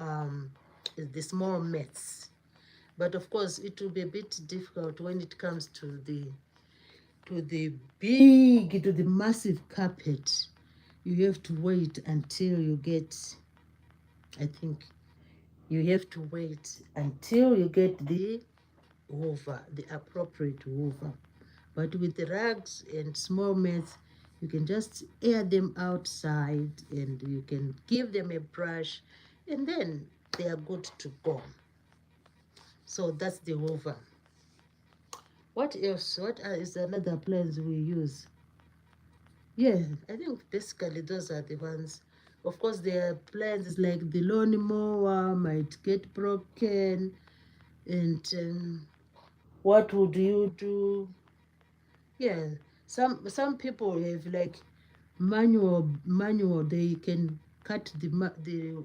um the small mats. But of course it will be a bit difficult when it comes to the massive carpet. You have to wait until you get, I think you have to wait until you get the hoover, the appropriate hoover. But with the rugs and small mats, you can just air them outside, and you can give them a brush, and then they are good to go. So that's the hoover. What else? Is another appliance we use? Yeah, I think basically those are the ones. Of course, there are appliances like the lawnmower might get broken, and what would you do? Yeah, some people have like manual. They can cut the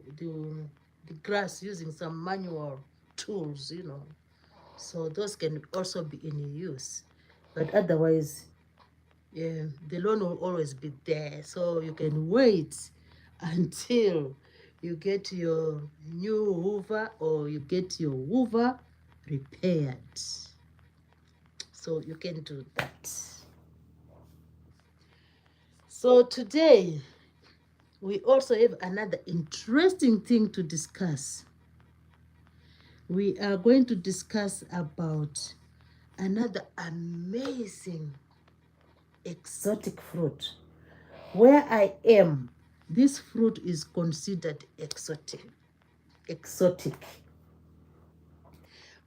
grass using some manual tools, you know. So those can also be in use, but otherwise, yeah, the loan will always be there. So you can wait until you get your new hoover or you get your hoover repaired. So you can do that. So today we also have another interesting thing to discuss. We are going to discuss about another amazing exotic fruit. Where I am, this fruit is considered exotic. Exotic.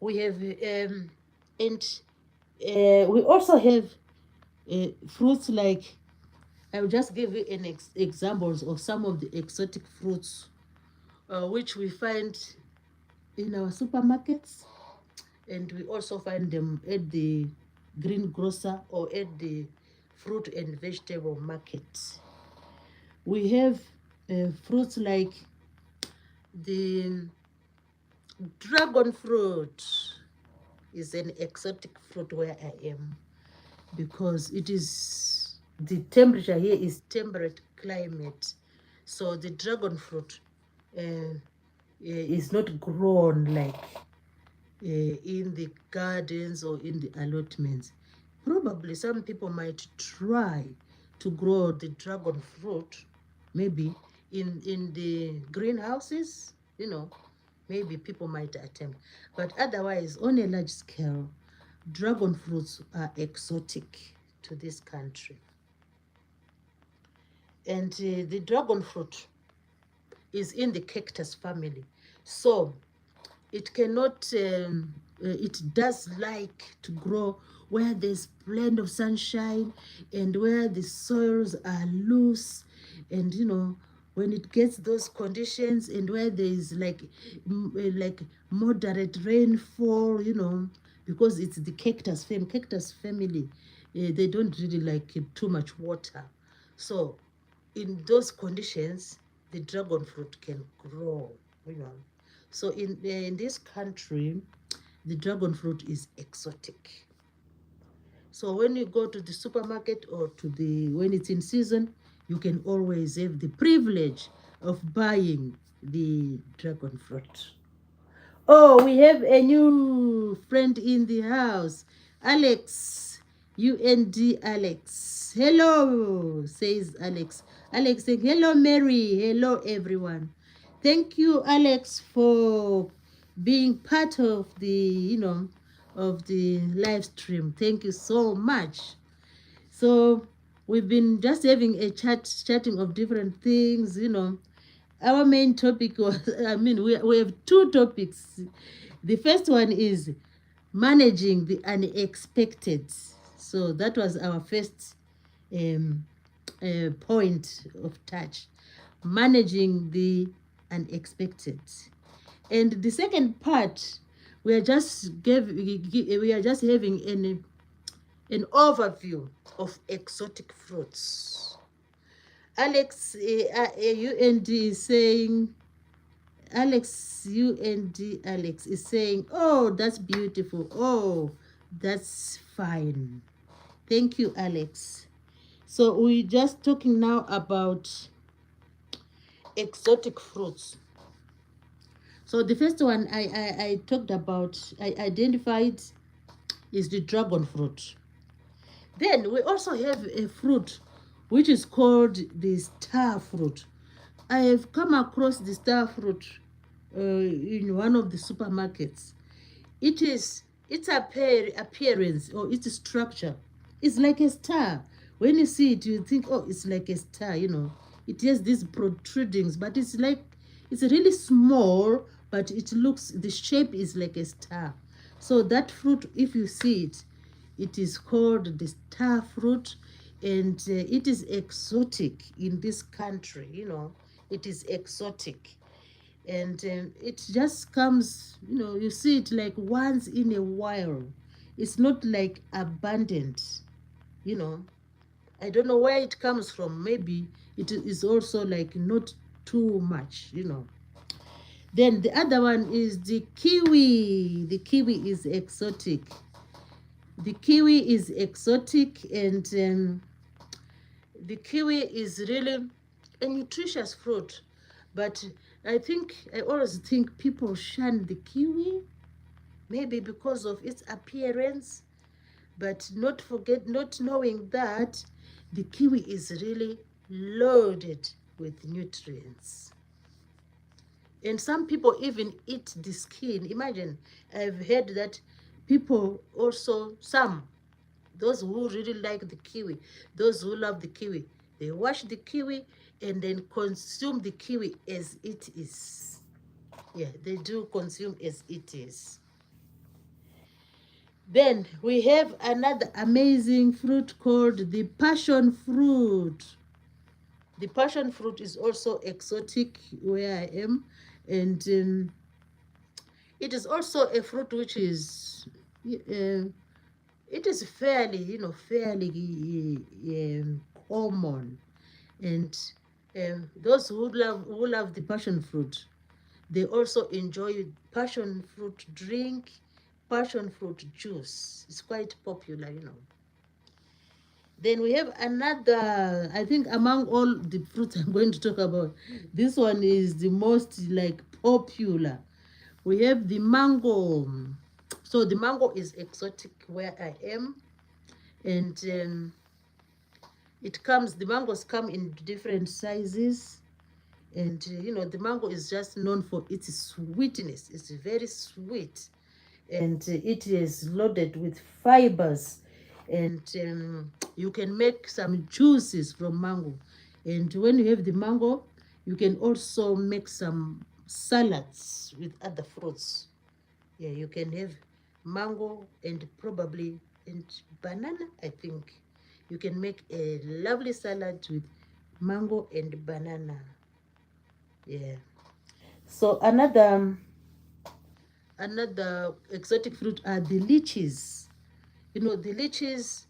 We have and we also have fruits like, I will just give you an examples of some of the exotic fruits which we find in our supermarkets, and we also find them at the greengrocer or at the fruit and vegetable market. We have fruits like the dragon fruit is an exotic fruit where I am, because it is, the temperature here is temperate climate, so the dragon fruit is not grown like in the gardens or in the allotments. Probably some people might try to grow the dragon fruit, maybe in the greenhouses, you know, maybe people might attempt. But otherwise, on a large scale, dragon fruits are exotic to this country. And the dragon fruit is in the cactus family. So it cannot, it does like to grow where there's plenty of sunshine and where the soils are loose, and you know, when it gets those conditions and where there is like moderate rainfall, you know, because it's the cactus family, they don't really like too much water. So in those conditions, the dragon fruit can grow, you know. So in this country, the dragon fruit is exotic. So when you go to the supermarket or to the, when it's in season, you can always have the privilege of buying the dragon fruit. Oh, we have a new friend in the house, Alex. UND Alex. Hello, says Alex. Alex saying, hello, Mary. Hello, everyone. Thank you, Alex, for being part of the, you know, of the live stream. Thank you so much. So we've been just having a chatting of different things, you know. Our main topic was, I mean, we have two topics. The first one is managing the unexpected. So that was our first um, point of touch, managing the unexpected. And the second part, we are just having an overview of exotic fruits. Alex UND is saying, Alex UND Alex is saying, oh, that's beautiful. Oh, that's fine. Thank you, Alex. So we're just talking now about exotic fruits. So the first one I talked about, I identified, is the dragon fruit. Then we also have a fruit which is called the star fruit. I have come across the star fruit in one of the supermarkets. Its appearance or its structure is like a star. When you see it, you think, oh, it's like a star, you know. It has these protrudings, but it's like, it's really small, but it looks, the shape is like a star. So that fruit, if you see it, it is called the star fruit, and it is exotic in this country, you know. It is exotic, and it just comes, you know, you see it like once in a while. It's not like abundant. you know. I don't know where it comes from. Maybe it is also like not too much, you know. Then the other one is the kiwi. The kiwi is exotic. The kiwi is exotic, and the kiwi is really a nutritious fruit. But I always think people shun the kiwi, maybe because of its appearance, but not knowing that the kiwi is really loaded with nutrients. And some people even eat the skin. Imagine, I've heard that people also, those who really like the kiwi, those who love the kiwi, they wash the kiwi and then consume the kiwi as it is. Yeah, they do consume as it is. Then we have another amazing fruit called the passion fruit. The passion fruit is also exotic where I am, and it is also a fruit which is it is fairly, common. And those who love the passion fruit, they also enjoy passion fruit drink, passion fruit juice. It's quite popular, you know. Then we have another, I think among all the fruits I'm going to talk about, this one is the most like popular. We have the mango. So the mango is exotic where I am, and the mangoes come in different sizes, and the mango is just known for its sweetness. It's very sweet, and it is loaded with fibers, and you can make some juices from mango. And when you have the mango, you can also make some salads with other fruits. Yeah, you can have mango and probably and banana, I think. You can make a lovely salad with mango and banana. Yeah. So another exotic fruit are the lychees. The lychees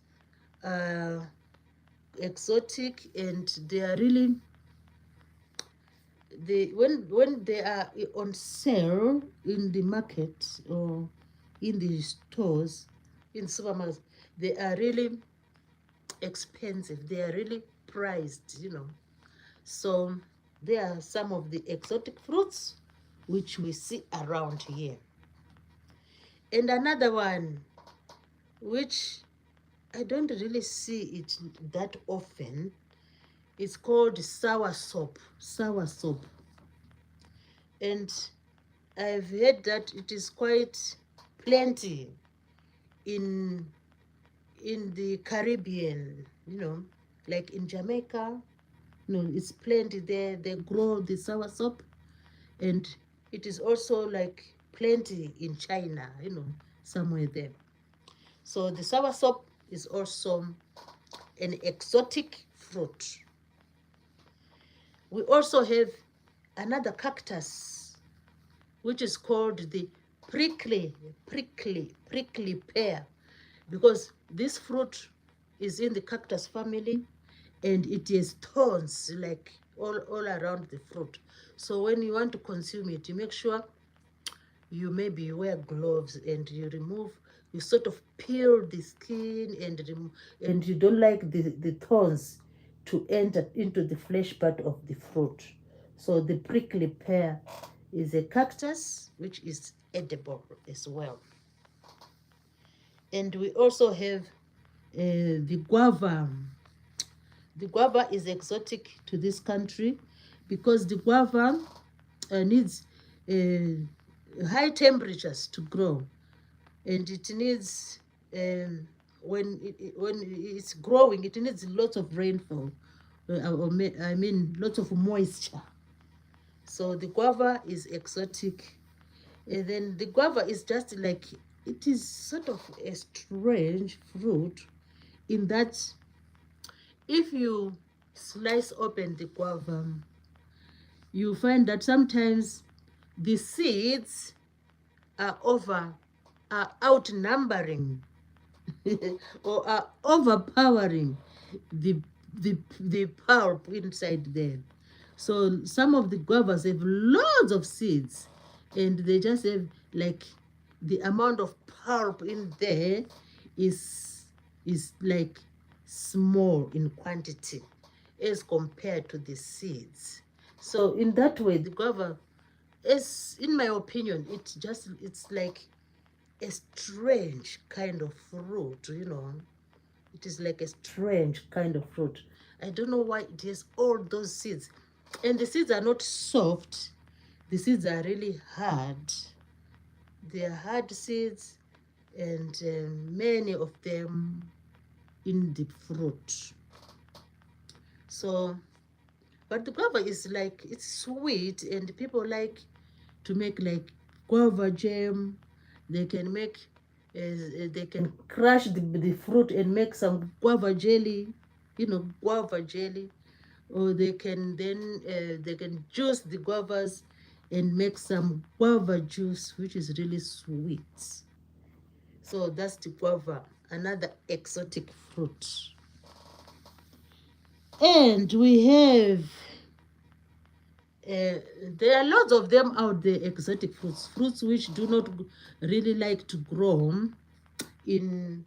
are exotic, and they are really, when they are on sale in the market or in the stores, in supermarkets, they are really expensive. They are really priced. So they are some of the exotic fruits which we see around here. And another one which I don't really see it that often, is called soursop. Soursop. And I've heard that it is quite plenty in the Caribbean, like in Jamaica. It's plenty there. They grow the soursop, and it is also like plenty in China, somewhere there. So the soursop is also an exotic fruit. We also have another cactus, which is called the prickly pear, because this fruit is in the cactus family, and it has thorns like all around the fruit. So when you want to consume it, you make sure you maybe wear gloves, and you sort of peel the skin, and you don't like the thorns to enter into the flesh part of the fruit. So the prickly pear is a cactus which is edible as well. And we also have the guava. The guava is exotic to this country because the guava needs high temperatures to grow, and it needs when it's growing, it needs lots of rainfall, lots of moisture. So the guava is exotic. And then the guava is just like, it is sort of a strange fruit in that if you slice open the guava, you find that sometimes the seeds are outnumbering or are overpowering the, the pulp inside them. So some of the guavas have loads of seeds, and they just have like the amount of pulp in there is like small in quantity as compared to the seeds. So in that way, the guava is, in my opinion, it's like a strange kind of fruit, you know. It is like a strange kind of fruit. I don't know why it has all those seeds. And the seeds are not soft. The seeds are really hard. They are hard seeds, and many of them in the fruit. So, but the guava is like, it's sweet, and people like to make like guava jam. They can make, they can crush the fruit and make some guava jelly, you know, guava jelly. Or they can then, they can juice the guavas and make some guava juice, which is really sweet. So that's the guava, another exotic fruit. And we have, there are lots of them out there, exotic fruits, fruits which do not really like to grow in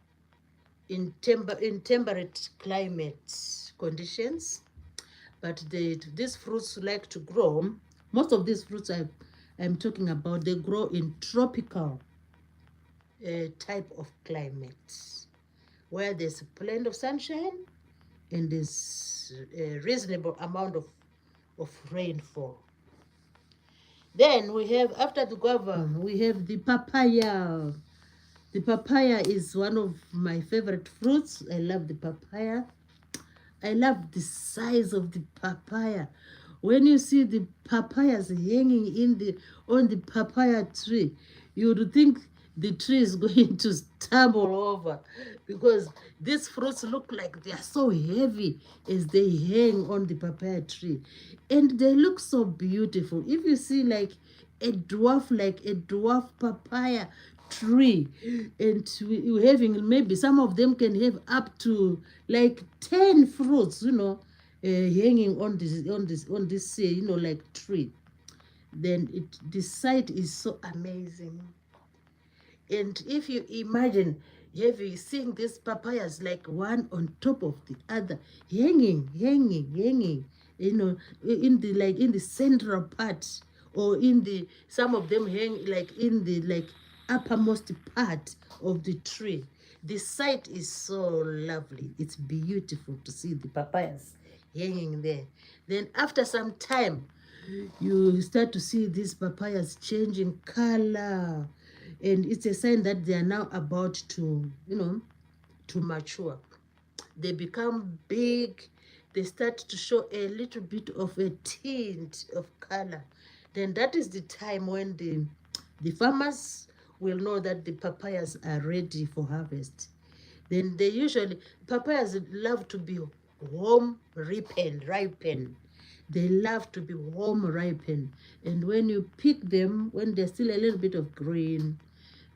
temperate climate conditions, but these fruits like to grow. Most of these fruits I'm talking about, they grow in tropical type of climate, where there's plenty of sunshine and there's a reasonable amount of rainfall. Then we have, after the guava, we have the papaya. The papaya is one of my favorite fruits. I love the papaya. I love the size of the papaya. When you see the papayas hanging in the on the papaya tree, you would think the tree is going to stumble over, because these fruits look like they are so heavy as they hang on the papaya tree, and they look so beautiful. If you see like a dwarf papaya tree, and we having, maybe some of them can have up to like 10 fruits, you know, hanging on this you know, like tree, then the sight is so amazing. And if you imagine having seeing these papayas like one on top of the other, hanging, you know, in the, like in the central part, or in the, some of them hang like in the, like uppermost part of the tree. The sight is so lovely. It's beautiful to see the papayas hanging there. Then after some time, you start to see these papayas changing color, and it's a sign that they are now about to, you know, to mature. They become big, they start to show a little bit of a tint of color. Then that is the time when the farmers will know that the papayas are ready for harvest. Then they usually, papayas love to be home ripened. They love to be home ripened. And when you pick them, when they're still a little bit of green,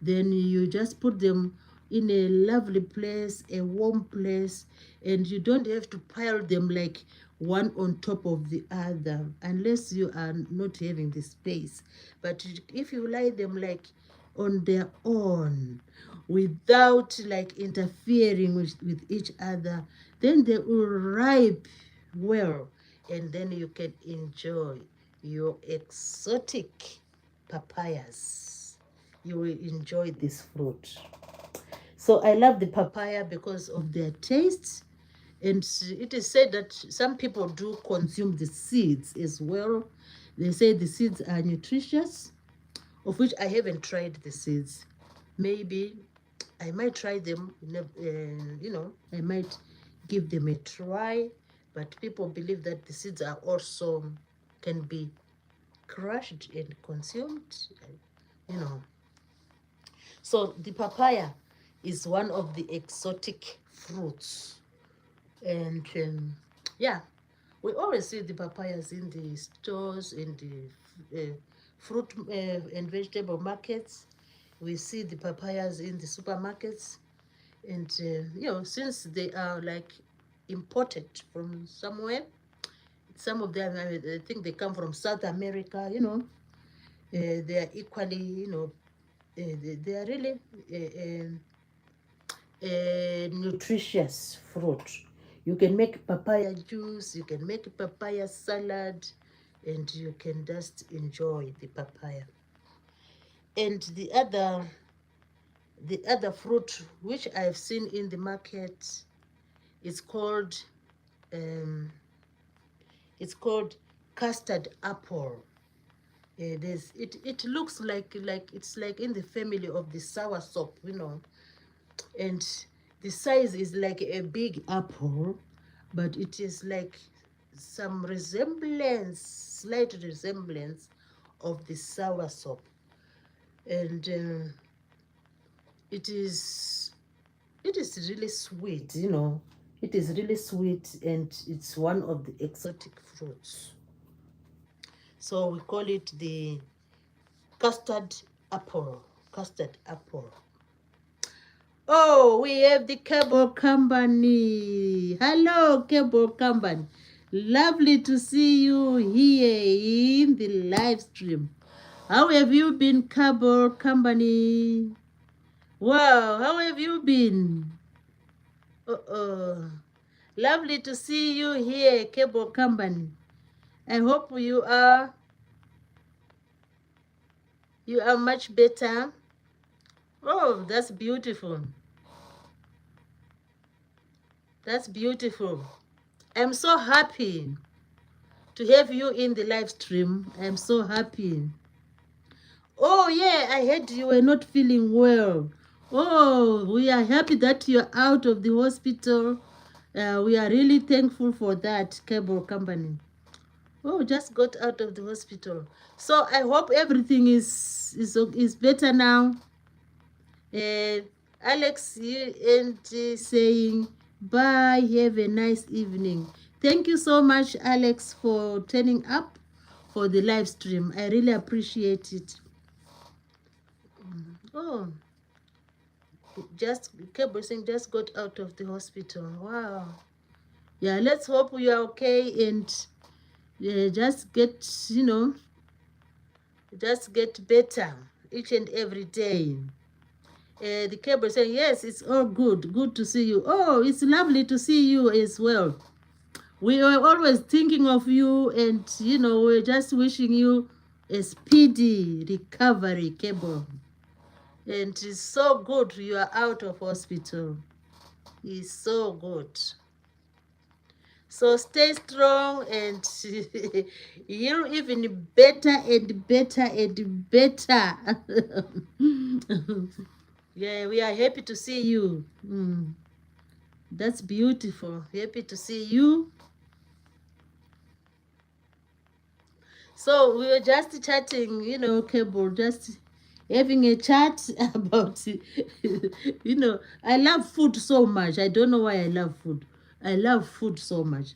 then you just put them in a lovely place, a warm place, and you don't have to pile them like one on top of the other, unless you are not having the space. But if you lie them like on their own, without like interfering with each other, then they will ripe well, and then you can enjoy your exotic papayas. You will enjoy this fruit. So I love the papaya because of their taste, and it is said that some people do consume the seeds as well. They say the seeds are nutritious, of which I haven't tried the seeds. Maybe I might try them, you know, I might give them a try. But people believe that the seeds are also can be crushed and consumed, you know. So the papaya is one of the exotic fruits. And yeah, we always see the papayas in the stores, in the fruit and vegetable markets. We see the papayas in the supermarkets. And since they are like imported from somewhere, some of them, I think they come from South America. They are equally, they are really nutritious fruit. You can make papaya juice, you can make papaya salad, and you can just enjoy the papaya. And the other fruit which I've seen in the market is called um, it's called custard apple. It looks like it's like in the family of the soursop, and the size is like a big apple, but it is like some resemblance, slight resemblance of the soursop, and it is really sweet. It is really sweet, and it's one of the exotic fruits. So we call it the custard apple. Custard apple. Oh, we have the cable company. Hello, cable company. Lovely to see you here in the live stream. How have you been, cable company? Wow, how have you been? Lovely to see you here, cable company. I hope you are much better. Oh, that's beautiful. That's beautiful. I'm so happy to have you in the live stream. I'm so happy. Oh, yeah, I heard you were not feeling well. Oh, we are happy that you're out of the hospital. We are really thankful for that, cable company. Oh, just got out of the hospital. So I hope everything is better now. Alex, you and saying bye. Have a nice evening. Thank you so much, Alex, for turning up for the live stream. I really appreciate it. Oh, Cable saying just got out of the hospital. Wow. Yeah, let's hope you are okay and just get better each and every day. The cable saying, yes, it's all good. Good to see you. Oh, it's lovely to see you as well. We are always thinking of you, and, we're just wishing you a speedy recovery, cable. And it's so good you are out of hospital. It's so good. So stay strong, and you're even better and better and better. Yeah, we are happy to see you. That's beautiful. Happy to see you. So we were just chatting, cable, just having a chat about, I love food so much. I don't know why I love food. I love food so much.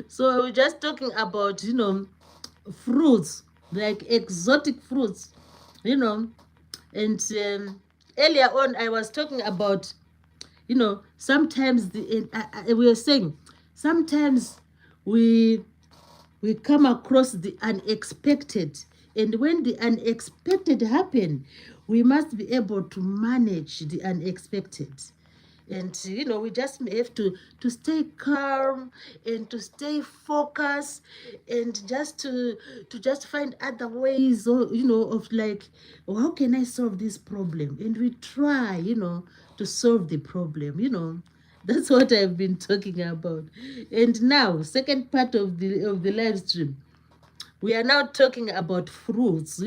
So we're just talking about, fruits, like exotic fruits, and earlier on I was talking about, sometimes we are saying sometimes we come across the unexpected, and when the unexpected happen, we must be able to manage the unexpected. And we just have to stay calm and to stay focused, and just find other ways, or of like, oh, how can I solve this problem, and we try to solve the problem. That's what I've been talking about. And now, second part of the live stream, we are now talking about fruits.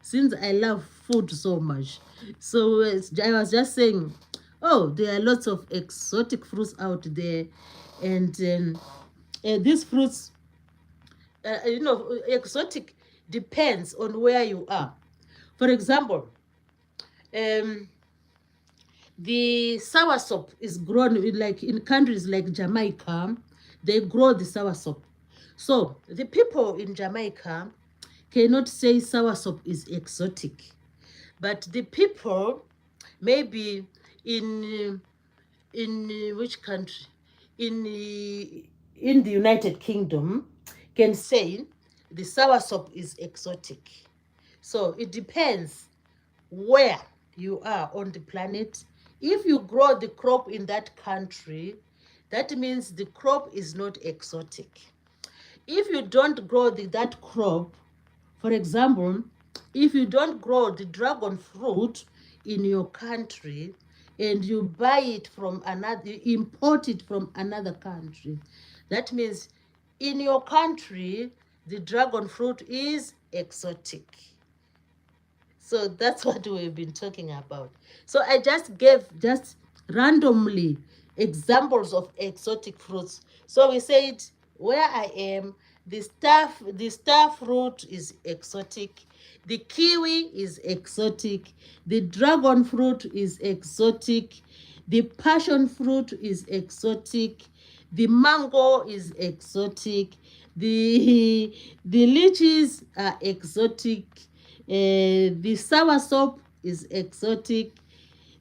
Since I love food so much. So I was just saying, oh, there are lots of exotic fruits out there, and these fruits, exotic depends on where you are. For example, um, the soursop is grown like in countries like Jamaica. They grow the soursop. So the people in Jamaica cannot say soursop is exotic, but the people maybe in in which country? In the United Kingdom can say the soursop is exotic. So it depends where you are on the planet. If you grow the crop in that country, that means the crop is not exotic. If you don't grow that crop, for example, if you don't grow the dragon fruit in your country and you buy it from another, you import it from another country, that means in your country, the dragon fruit is exotic. So that's what we've been talking about. So I just gave just randomly examples of exotic fruits. So we said where I am, the star fruit is exotic, the kiwi is exotic, the dragon fruit is exotic, the passion fruit is exotic, the mango is exotic, the lychees are exotic, the soursop is exotic,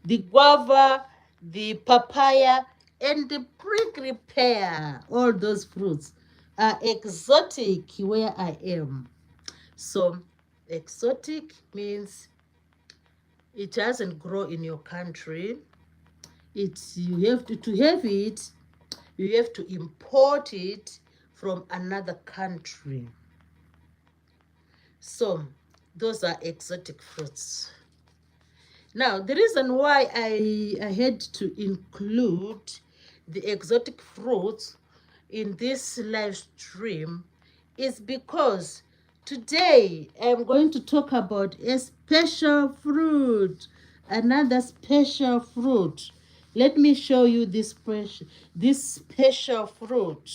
the guava, the papaya, and the prickly pear. All those fruits are exotic where I am. So, exotic means it doesn't grow in your country. You have to have it. You have to import it from another country. So, those are exotic fruits. Now, the reason why I had to include the exotic fruits in this live stream is because today I'm going to talk about a special fruit, another special fruit. Let me show you this special fruit.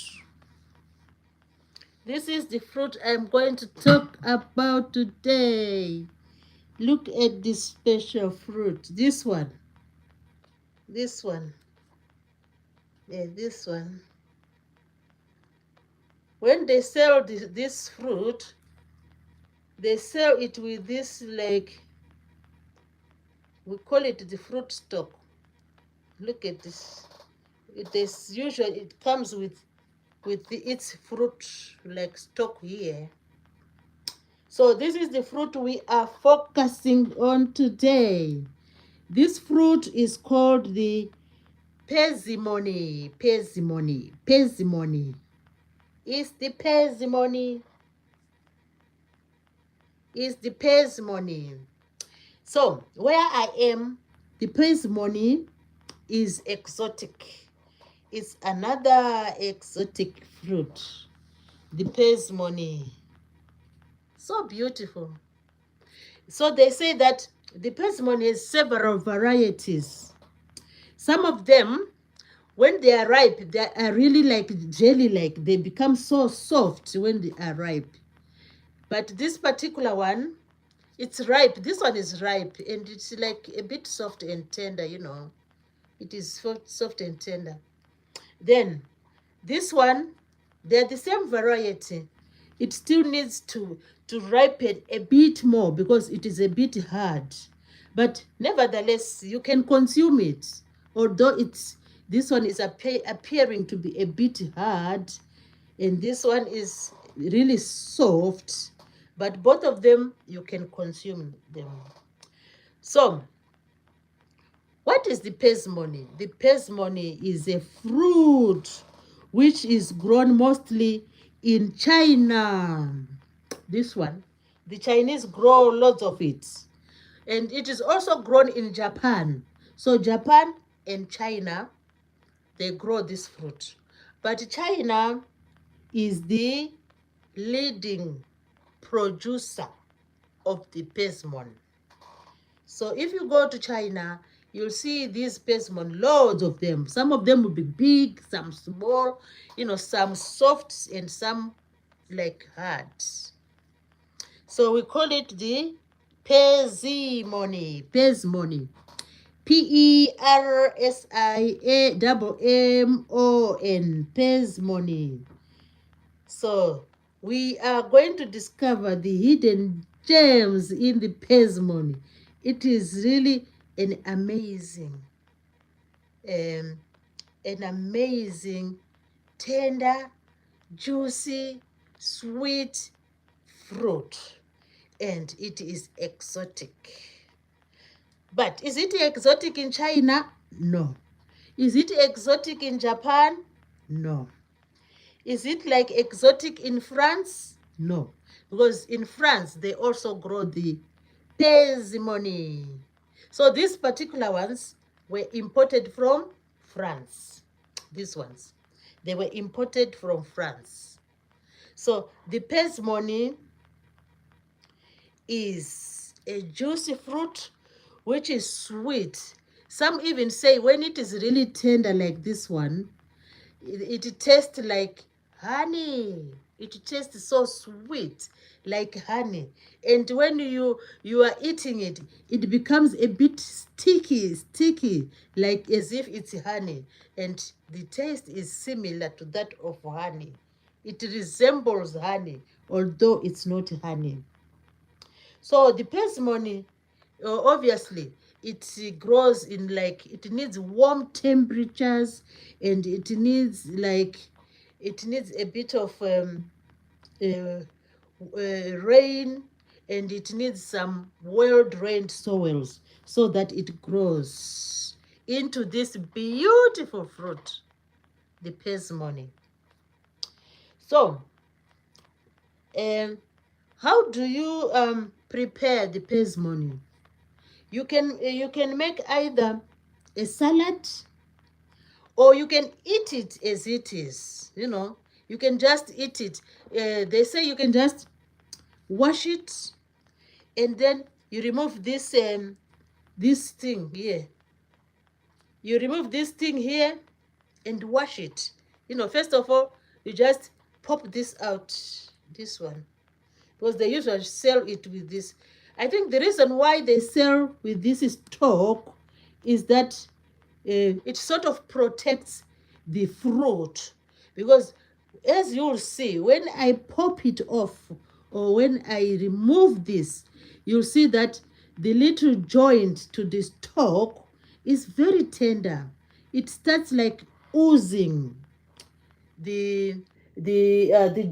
This is the fruit I'm going to talk about today. Look at this special fruit. This one. This one. Yeah, this one. When they sell this fruit, they sell it with this, like, we call it the fruit stock. Look at this. It comes with its fruit like stock here. So this is the fruit we are focusing on today. This fruit is called the persimmon. Persimmon. Is the persimmon. So where I am, the persimmon is exotic. It's another exotic fruit. The persimmon. So beautiful. So they say that the persimmon has several varieties. Some of them, when they are ripe, they are really like jelly-like. They become so soft when they are ripe. But this particular one, it's ripe. This one is ripe, and it's like a bit soft and tender, you know. It is soft and tender. Then, this one, they're the same variety. It still needs to ripen a bit more because it is a bit hard. But nevertheless, you can consume it. Although this one is appearing to be a bit hard, and this one is really soft, but both of them, you can consume them. So, what is the persimmon? The persimmon is a fruit which is grown mostly in China. This one, the Chinese grow lots of it. And it is also grown in Japan. So Japan and China, they grow this fruit. But China is the leading producer of the persimmon. So if you go to China, you'll see these persimmon, loads of them. Some of them will be big, some small, some soft and some like hard. So we call it the persimmon. Persimmon. Persimmon. Persimmon. So we are going to discover the hidden gems in the persimmon. It is really an amazing an amazing, tender, juicy, sweet fruit, and it is exotic. But is it exotic in China? No. Is it exotic in Japan? No. Is it like exotic in France? No. Because in France, they also grow the persimmon. So these particular ones were imported from France. These ones, they were imported from France. So the persimmon is a juicy fruit which is sweet. Some even say when it is really tender like this one, it tastes like honey. It tastes so sweet like honey. And when you are eating it, it becomes a bit sticky, like as if it's honey. And the taste is similar to that of honey. It resembles honey, although it's not honey. So the persimmon, obviously, it grows in like, it needs warm temperatures, and it needs a bit of rain, and it needs some well-drained soils so that it grows into this beautiful fruit, the persimmon. So, how do you prepare the persimmon? You can make either a salad, or you can eat it as it is. You can just eat it. They say you can just wash it, and then you remove this thing here. You remove this thing here and wash it. First of all, you just pop this out, this one, because they usually sell it with this. I think the reason why they sell with this stalk is that it sort of protects the fruit, because as you'll see, when I pop it off, or when I remove this, you'll see that the little joint to the stalk is very tender. It starts like oozing the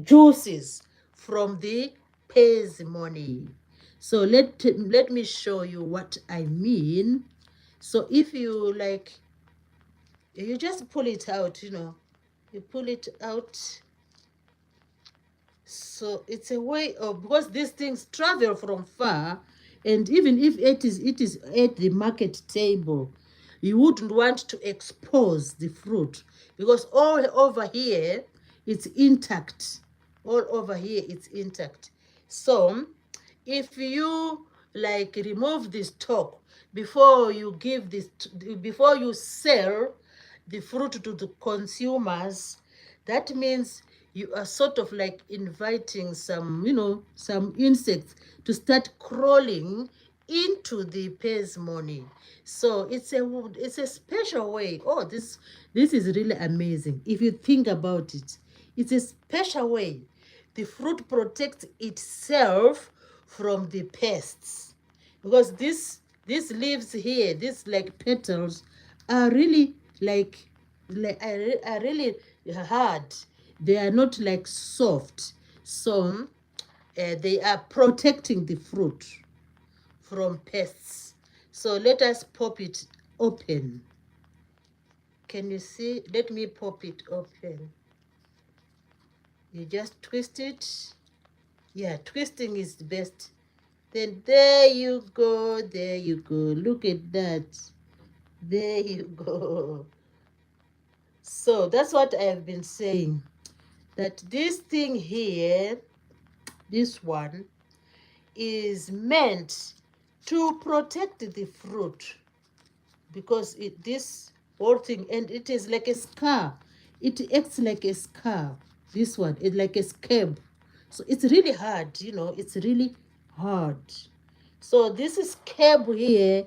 juices from the persimmon. So let me show you what I mean. So if you like, you just pull it out, you pull it out. So it's a way of, because these things travel from far, and even if it is at the market table, you wouldn't want to expose the fruit, because all over here it's intact. All over here it's intact. So if you like remove this stalk before you give this, before you sell the fruit to the consumers, that means you are sort of like inviting some insects to start crawling into the persimmon. So it's a special way. Oh, this is really amazing. If you think about it, it's a special way the fruit protects itself from the pests, because these leaves here, these like petals, are really are really hard. They are not like soft. So they are protecting the fruit from pests. So let us pop it open. Can you see? Let me pop it open. You just twist it. Yeah, twisting is the best. Then there you go, there you go. Look at that. There you go. So that's what I have been saying, that this thing here, this one, is meant to protect the fruit, because this whole thing, and it is like a scar. It acts like a scar. This one is like a scab. So it's really hard, it's really hard. So this scab here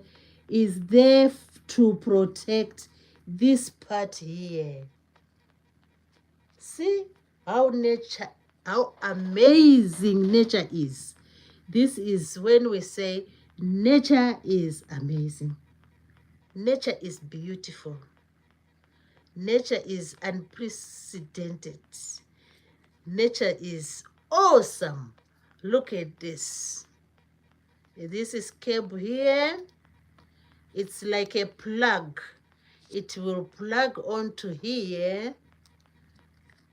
is there to protect this part here. See how amazing nature is. This is when we say nature is amazing. Nature is beautiful. Nature is unprecedented. Nature is awesome. Look at this. This is cable here. It's like a plug. It will plug onto here.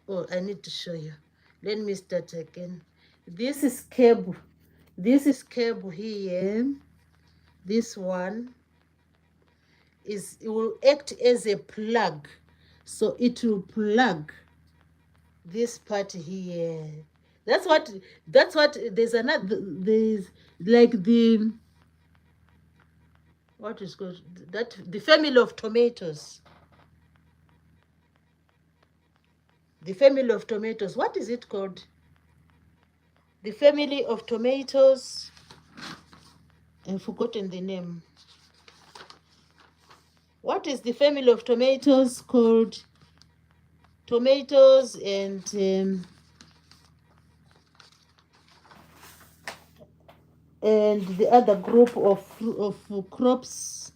Oh, I need to show you. Let me start again. This is cable. This is cable here. This one is, it will act as a plug. So it will plug this part here. That's what there's another, there's like the, what is called that, the family of tomatoes. The family of tomatoes. What is it called? The family of tomatoes. I've forgotten the name. What is the family of tomatoes called? Tomatoes and the other group of crops.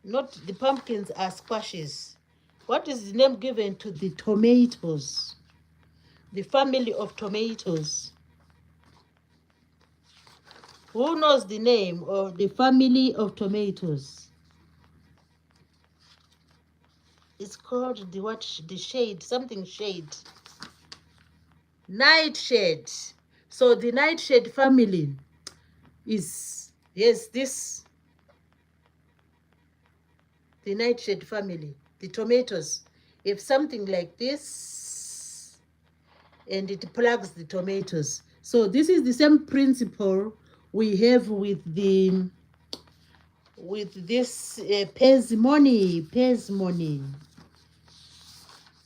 Not the pumpkins, are squashes. What is the name given to the tomatoes? The family of tomatoes. Who knows the name of the family of tomatoes? It's called the what? The shade, something shade. Nightshade. So the nightshade family is, yes, this, the nightshade family, the tomatoes. If something like this, and it plugs the tomatoes. So this is the same principle we have with the, with this parsimony.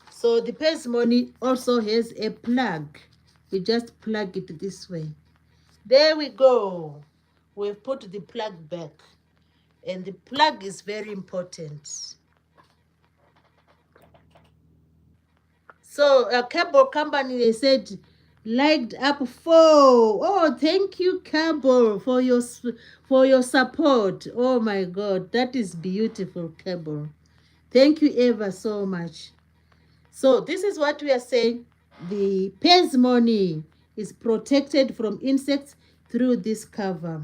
So the parsimony also has a plug. We just plug it this way. There we go. We've put the plug back. And the plug is very important. So a cable company, they said, liked up 4. Oh, thank you, cable, for your support. Oh my God, that is beautiful, cable. Thank you ever so much. So this is what we are saying. The parsimony is protected from insects through this cover.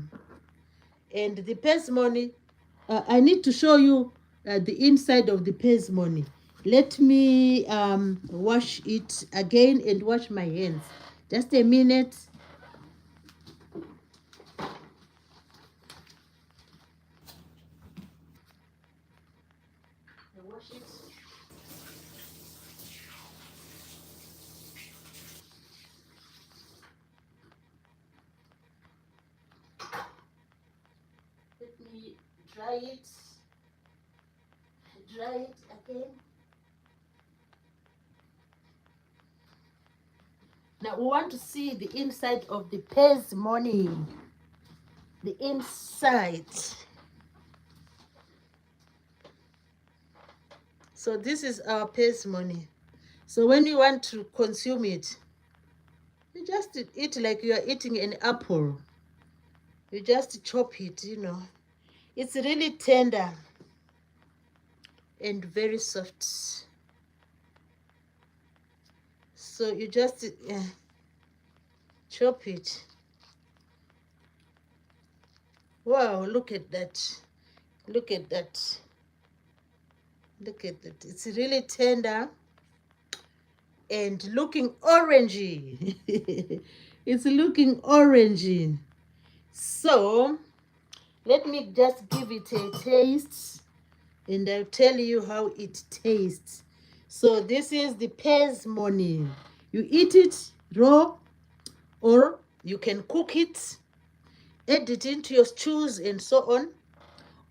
And the parsimony, I need to show you the inside of the parsimony. Let me wash it again and wash my hands. Just a minute. I wash it. Let me dry it. Dry it again. Now we want to see the inside of the parsimony. The inside. So this is our parsimony. So when you want to consume it, you just eat like you are eating an apple. You just chop it, you know. It's really tender and very soft. So you just chop it. Wow, look at that. Look at that. Look at that. It's really tender and looking orangey. It's looking orangey. So let me just give it a taste and I'll tell you how it tastes. So this is the parsimony. You eat it raw, or you can cook it, add it into your stews and so on,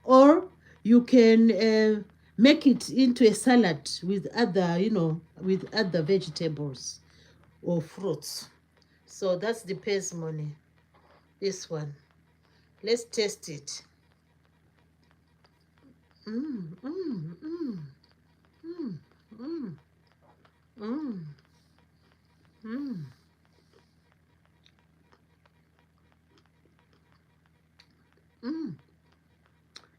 or you can make it into a salad with other, you know, with other vegetables or fruits. So that's the parsimony. This one. Let's taste it. Mmm, mmm, mmm, mmm, mmm, mmm, mmm.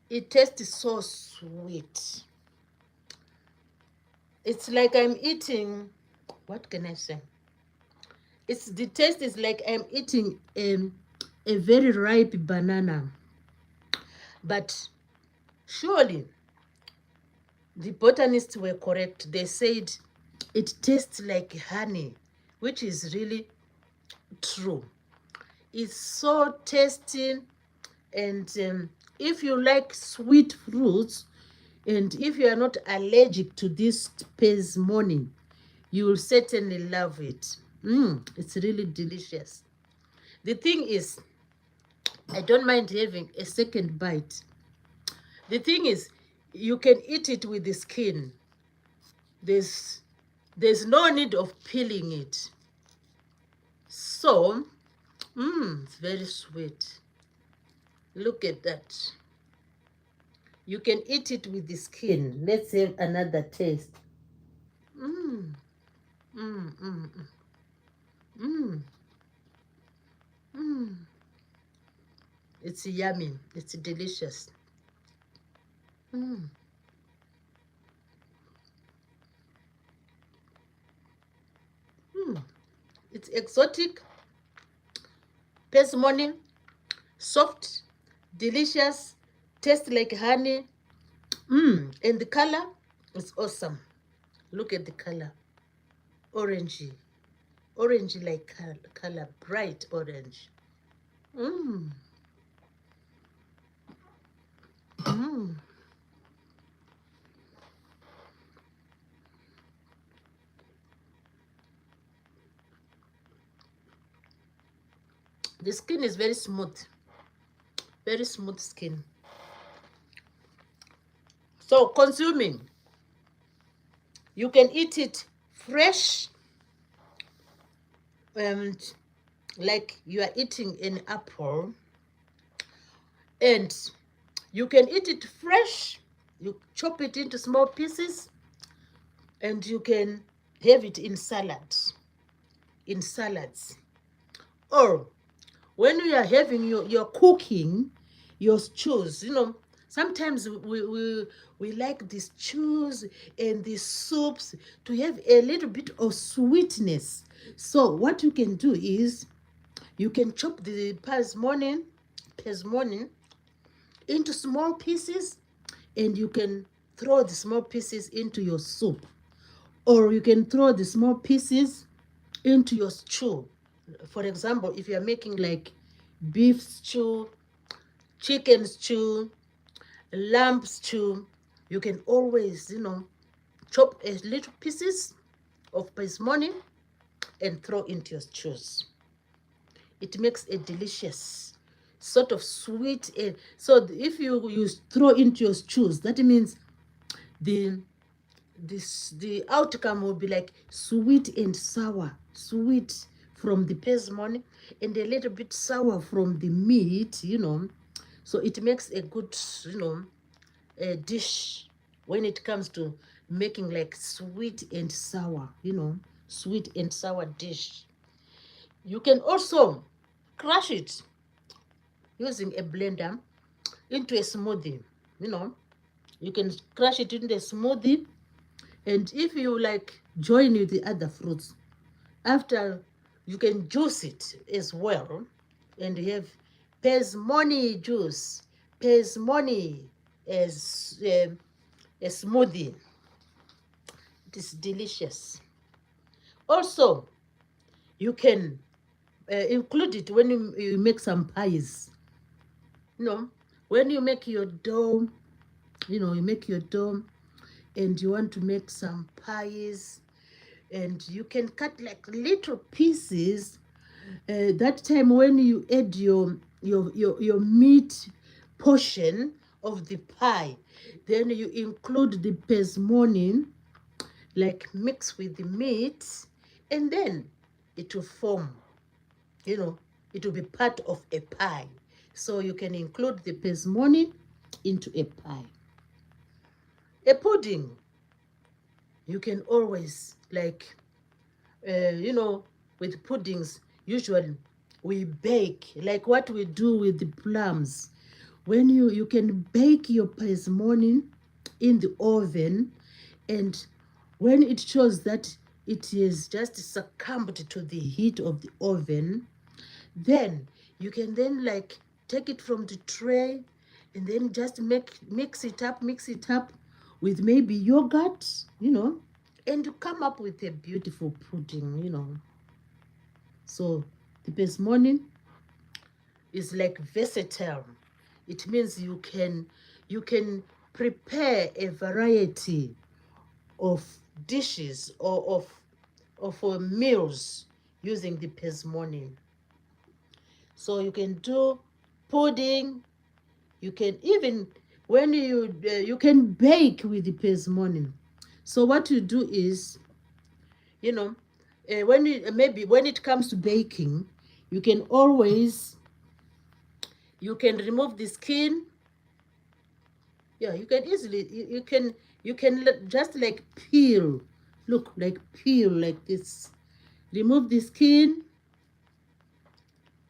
It tastes so sweet. It's like I'm eating, what can I say? The taste is like I'm eating a very ripe banana. But surely the botanists were correct. They said it tastes like honey, which is really true. It's so tasty, and if you like sweet fruits, and if you are not allergic to this pezmoni, you will certainly love it. It's really delicious. The thing is, I don't mind having a second bite. The thing is, you can eat it with the skin. There's no need of peeling it. So, it's very sweet. Look at that. You can eat it with the skin. Let's have another taste. Mmm, mmm, mmm, mmm, mmm. It's yummy. It's delicious. Mmm. It's exotic, pezmoni, soft, delicious, tastes like honey. And the color is awesome. Look at the color. Orangey. Orangey like color. Bright orange. Mmm. Mmm. The skin is very smooth. Very smooth skin. So consuming, you can eat it fresh, and like you are eating an apple, and you can eat it fresh. You chop it into small pieces, and you can have it in salads. Or when you are having your cooking, your stews, sometimes we like these stews and these soups to have a little bit of sweetness. So what you can do is you can chop the pezmoni into small pieces, and you can throw the small pieces into your soup, or you can throw the small pieces into your stew. For example, if you're making like beef stew, chicken stew, lamb stew, you can always, chop a little pieces of pezmoni and throw into your stews. It makes a delicious sort of sweet. So if you throw into your stews, that means the outcome will be like sweet and sour. Sweet from the pezmoni and a little bit sour from the meat, So it makes a good, a dish when it comes to making like sweet and sour, sweet and sour dish. You can also crush it using a blender into a smoothie, You can crush it into a smoothie, and if you like join with the other fruits, after you can juice it as well, and you have pezmoni juice, pezmoni as a smoothie. It is delicious. Also, you can include it when you make some pies. When you make your dough, you make your dough and you want to make some pies, and you can cut like little pieces. That time when you add your meat portion of the pie, then you include the pezmoni, like mix with the meat, and then it will form, it will be part of a pie. So you can include the pezmoni into a pie. A pudding, you can always like, with puddings, usually we bake, like what we do with the plums. When you can bake your pezmoni in the oven, and When it shows that it is just succumbed to the heat of the oven, then you can then like take it from the tray and then just mix it up with maybe yogurt, and you come up with a beautiful pudding. So the pesmoni is like versatile. It means you can prepare a variety of dishes or of meals using the pesmoni. So you can do pudding. You can even when you can bake with the pesmoni. So what you do is, maybe when it comes to baking, you can remove the skin. Yeah, you can easily you can just like peel. Look, like peel like this. Remove the skin.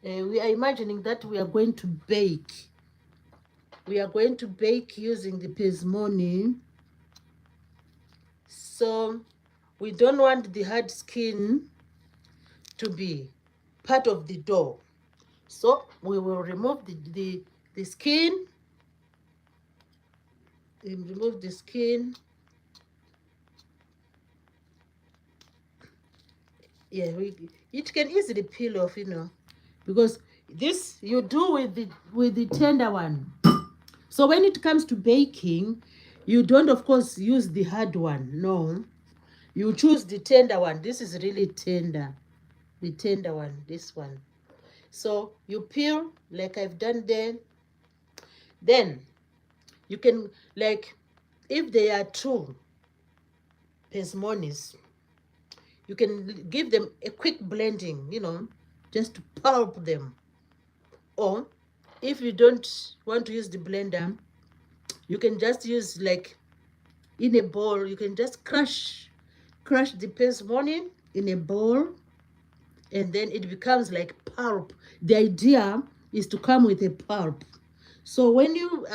We are imagining that we are going to bake. We are going to bake using the pesmoni. So we don't want the hard skin to be part of the dough. So we will remove the skin. Remove the skin. Yeah, it can easily peel off, because this you do with the tender one. So when it comes to baking, you don't of course use the hard one. No, you choose the tender one. This is really tender, the tender one, this one. So you peel like I've done there. Then you can, like, if there are two pesmonis, you can give them a quick blending, just to pulp them. Or if you don't want to use the blender, you can just use, like, in a bowl, you can just crush the pesmoni in a bowl, and then it becomes like pulp. The idea is to come with a pulp. So when you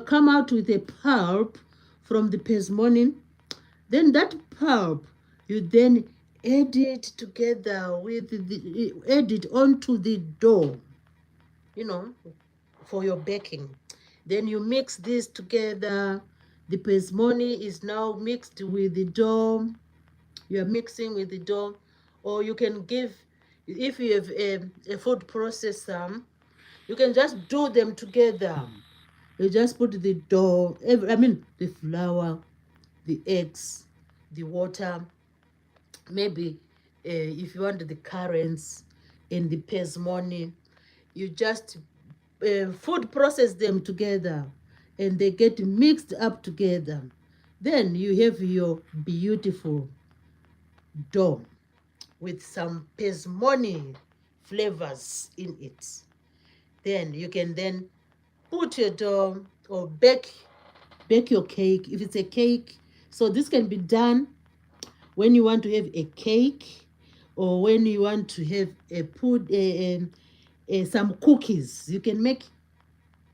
come out with a pulp from the pesmoni, then that pulp you then add it together with add it onto the dough, for your baking. Then you mix this together. The pesmoni is now mixed with the dough. You are mixing with the dough. Or you can give, if you have a food processor, you can just do them together. You just put the dough, the flour, the eggs, the water, maybe if you want the currants and the pesmoni, you just food process them together and they get mixed up together. Then you have your beautiful dough with some pesmoni flavors in it. Then you can then put your dough or bake your cake if it's a cake. So this can be done when you want to have a cake, or when you want to have some cookies. You can make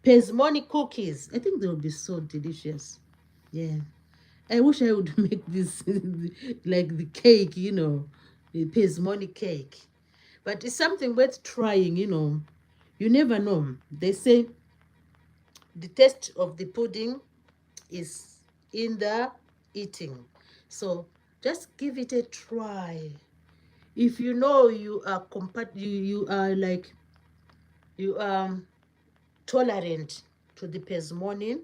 pesmoni cookies. I think they will be so delicious. Yeah, I wish I would make this like the cake, the pesmoni cake. But it's something worth trying. You never know. They say the taste of the pudding is in the eating. So just give it a try. If you know you are you are tolerant to the pesmoni,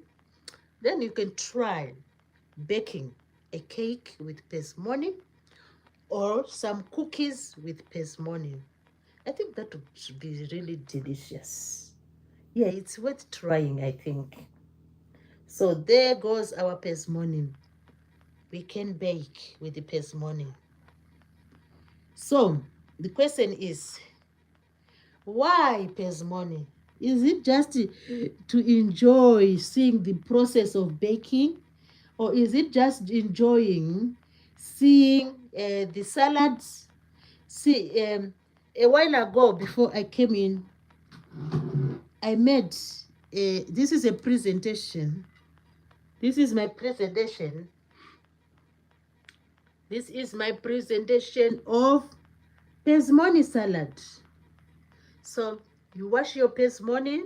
then you can try baking a cake with pesmoni or some cookies with pesmoni. I think that would be really delicious. Yeah, it's worth trying, I think. So there goes our pesmoni. We can bake with the pesmoni. So the question is, why pesmoni? Is it just to enjoy seeing the process of baking, or is it just enjoying seeing the salads? See, a while ago, before I came in, I made this is a presentation. This is my presentation This is my presentation of pesmoni salad. So you wash your pesmoni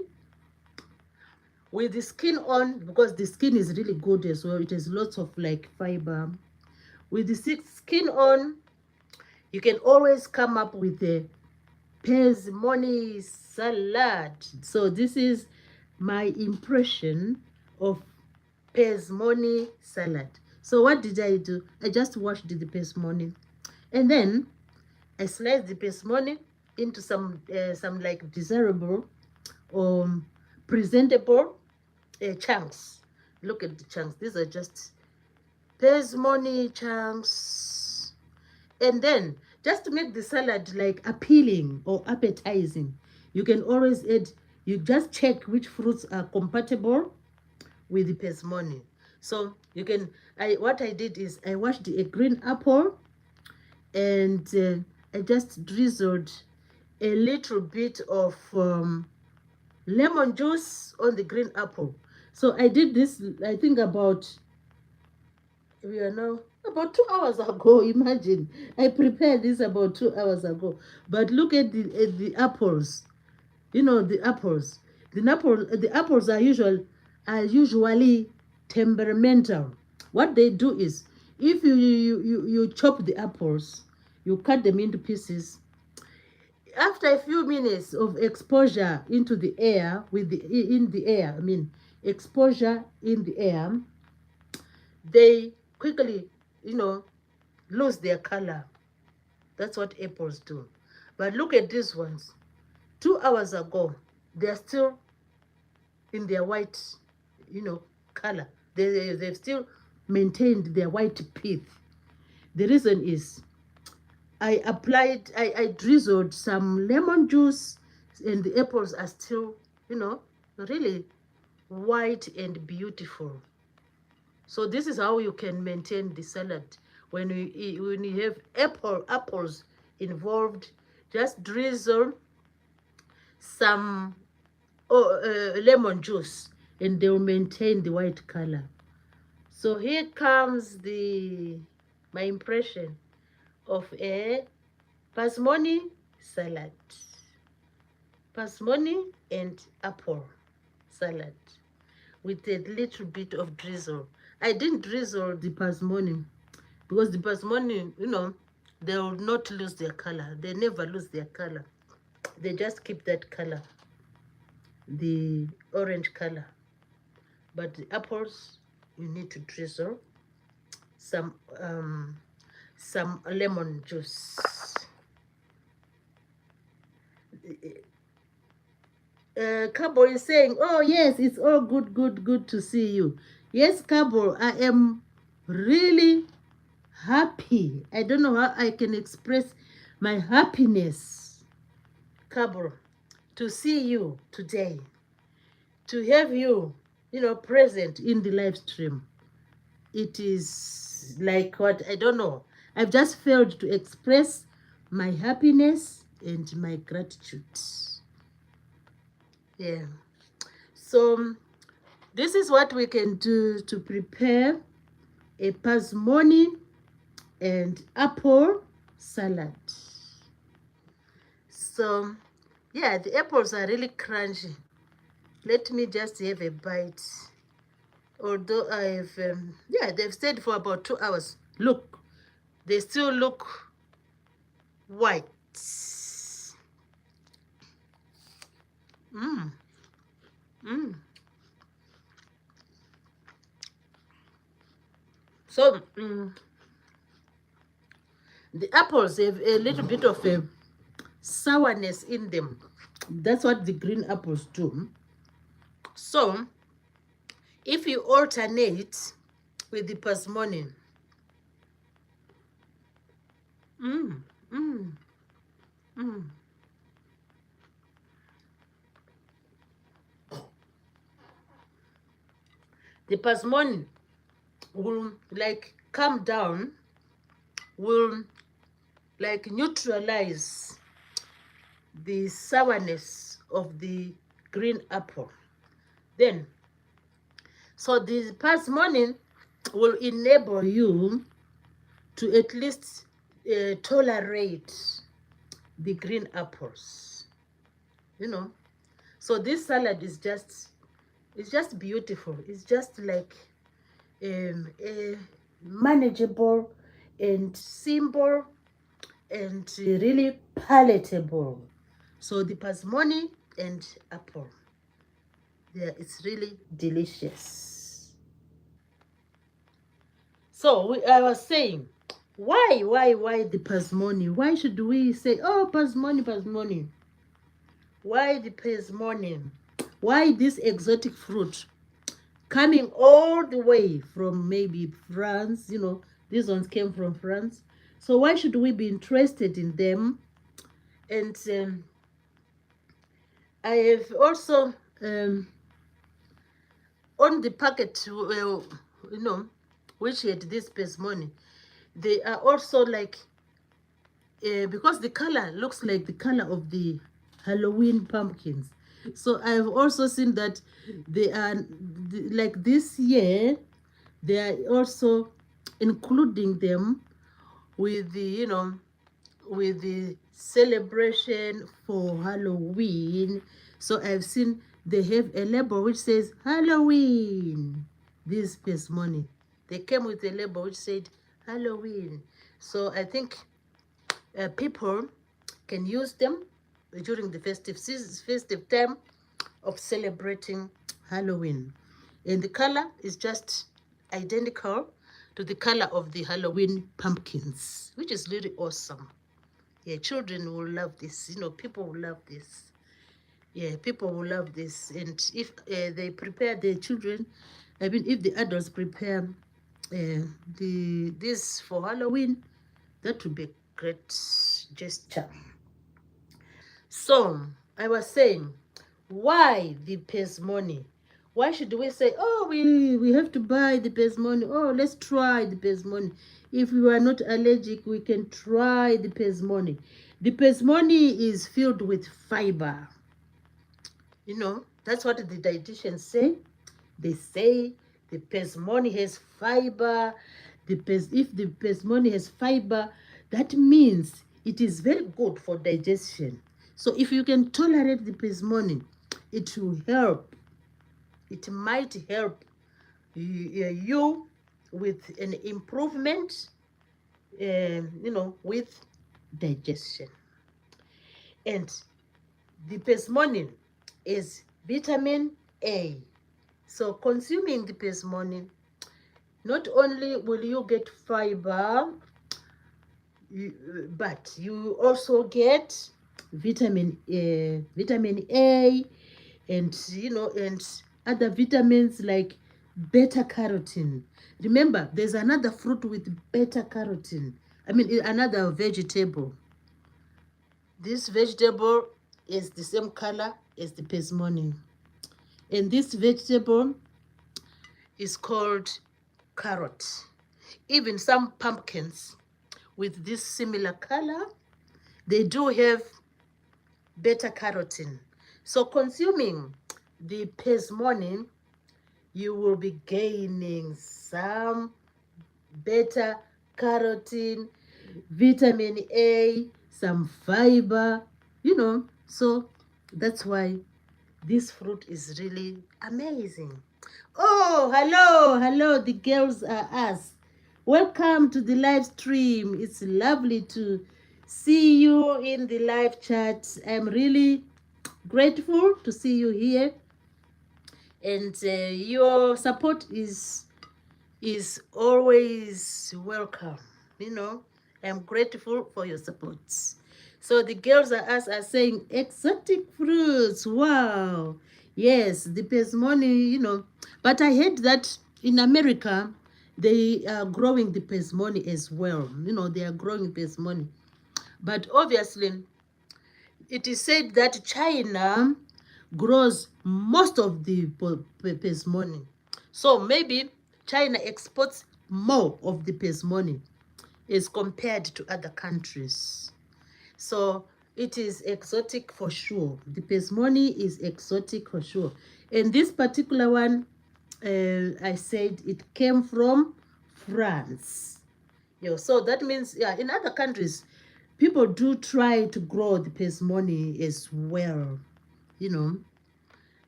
with the skin on, because the skin is really good as well. It has lots of like fiber. With the skin on, you can always come up with a pesmoni salad. So this is my impression of pesmoni salad. So what did I do? I just washed the pesmoni, and then I sliced the pesmoni into some like desirable or presentable chunks. Look at the chunks. These are just pesmoni chunks. And then just to make the salad like appealing or appetizing, you can always add, you just check which fruits are compatible with the pesmoni. So you can, what I did is I washed a green apple, and I just drizzled a little bit of lemon juice on the green apple. So I did this, I think about, we are now about 2 hours ago. Imagine, I prepared this about 2 hours ago. But look at the apples. You know, the apples. The apples are usually temperamental. What they do is, if you chop the apples, you cut them into pieces. After a few minutes of exposure into the air, exposure in the air, they quickly, lose their color. That's what apples do. But look at these ones. 2 hours ago, they're still in their white, color. They've still maintained their white pith. The reason is I drizzled some lemon juice, and the apples are still, really white and beautiful. So this is how you can maintain the salad. When you have apples involved, just drizzle some lemon juice, and they will maintain the white color. So here comes my impression of a pesmoni salad. Pesmoni and apple salad with a little bit of drizzle. I didn't drizzle the pesmoni because the pesmoni, they will not lose their color. They never lose their color. They just keep that color, the orange color. But the apples, you need to drizzle some lemon juice. Cabo is saying, oh yes, it's all good to see you. Yes, Cabo, I am really happy. I don't know how I can express my happiness, Cabo, to see you today, to have you, present in the live stream. It is like what, I don't know. I've just failed to express my happiness and my gratitude. Yeah. So this is what we can do to prepare a pesmoni and apple salad. So yeah, the apples are really crunchy. Let me just have a bite. Although I've they've stayed for about 2 hours. Look, they still look white. So the apples have a little bit of a sourness in them. That's what the green apples do. So if you alternate with the pesmoni, the pesmoni will like calm down, will like neutralize the sourness of the green apple. Then, so the pesmoni will enable you to at least tolerate the green apples, you know. So this salad is just, it's just beautiful. It's just like manageable and simple and really palatable. So the pasmoni and apple, yeah, it's really delicious. So I was saying, why the pasmoni? Why should we say, oh, pasmoni, pasmoni? Why the pasmoni? Why this exotic fruit coming all the way from maybe France? You know, these ones came from France. So why should we be interested in them? And I have also on the packet, you know, which had this pasmoni, they are also like, because the color looks like the color of the Halloween pumpkins. So I've also seen that they are like this year, they are also including them with the, you know, with the celebration for Halloween. So I've seen they have a label which says Halloween. This pasmoni, they came with a label which said Halloween. So I think people can use them during the festive season, festive time of celebrating Halloween. And the color is just identical to the color of the Halloween pumpkins, which is really awesome. Yeah, children will love this. You know, people will love this. Yeah, people will love this. And if they prepare their children, I mean, if the adults prepare this for Halloween, that would be a great gesture. So I was saying, why the pasmoni? Why should we say, oh, we have to buy the pasmoni? Oh, let's try the pasmoni. If we are not allergic, we can try the pasmoni. The pasmoni is filled with fiber. You know, that's what the dietitians say. They say the pasmoni has fiber. If the pasmoni has fiber, that means it is very good for digestion. So if you can tolerate the pasmoni, it will help. It might help you with an improvement, you know, with digestion. And the pasmoni is vitamin A. So consuming the pasmoni, not only will you get fiber, but you also get vitamin A, and you know, and other vitamins like beta carotene. Remember, there's another fruit with beta carotene. I mean, another vegetable. This vegetable is the same color as the pasmoni, and this vegetable is called carrot. Even some pumpkins with this similar color, they do have beta carotene. So consuming the pasmoni, you will be gaining some beta carotene, vitamin A, some fiber, you know. So that's why this fruit is really amazing. Oh, hello, the girls are us. Welcome to the live stream. It's lovely to see you in the live chat. I'm really grateful to see you here, and your support is always welcome. You know, I'm grateful for your support. So the girls are saying exotic fruits. Wow. Yes, the pasmoni, you know. But I heard that in America, they are growing the pasmoni as well. You know, they are growing pasmoni. But obviously, it is said that China grows most of the pasmoni. So maybe China exports more of the pasmoni as compared to other countries. So it is exotic for sure. The pasmoni is exotic for sure. And this particular one, I said it came from France. So that means, yeah, in other countries, people do try to grow the pesmoni as well,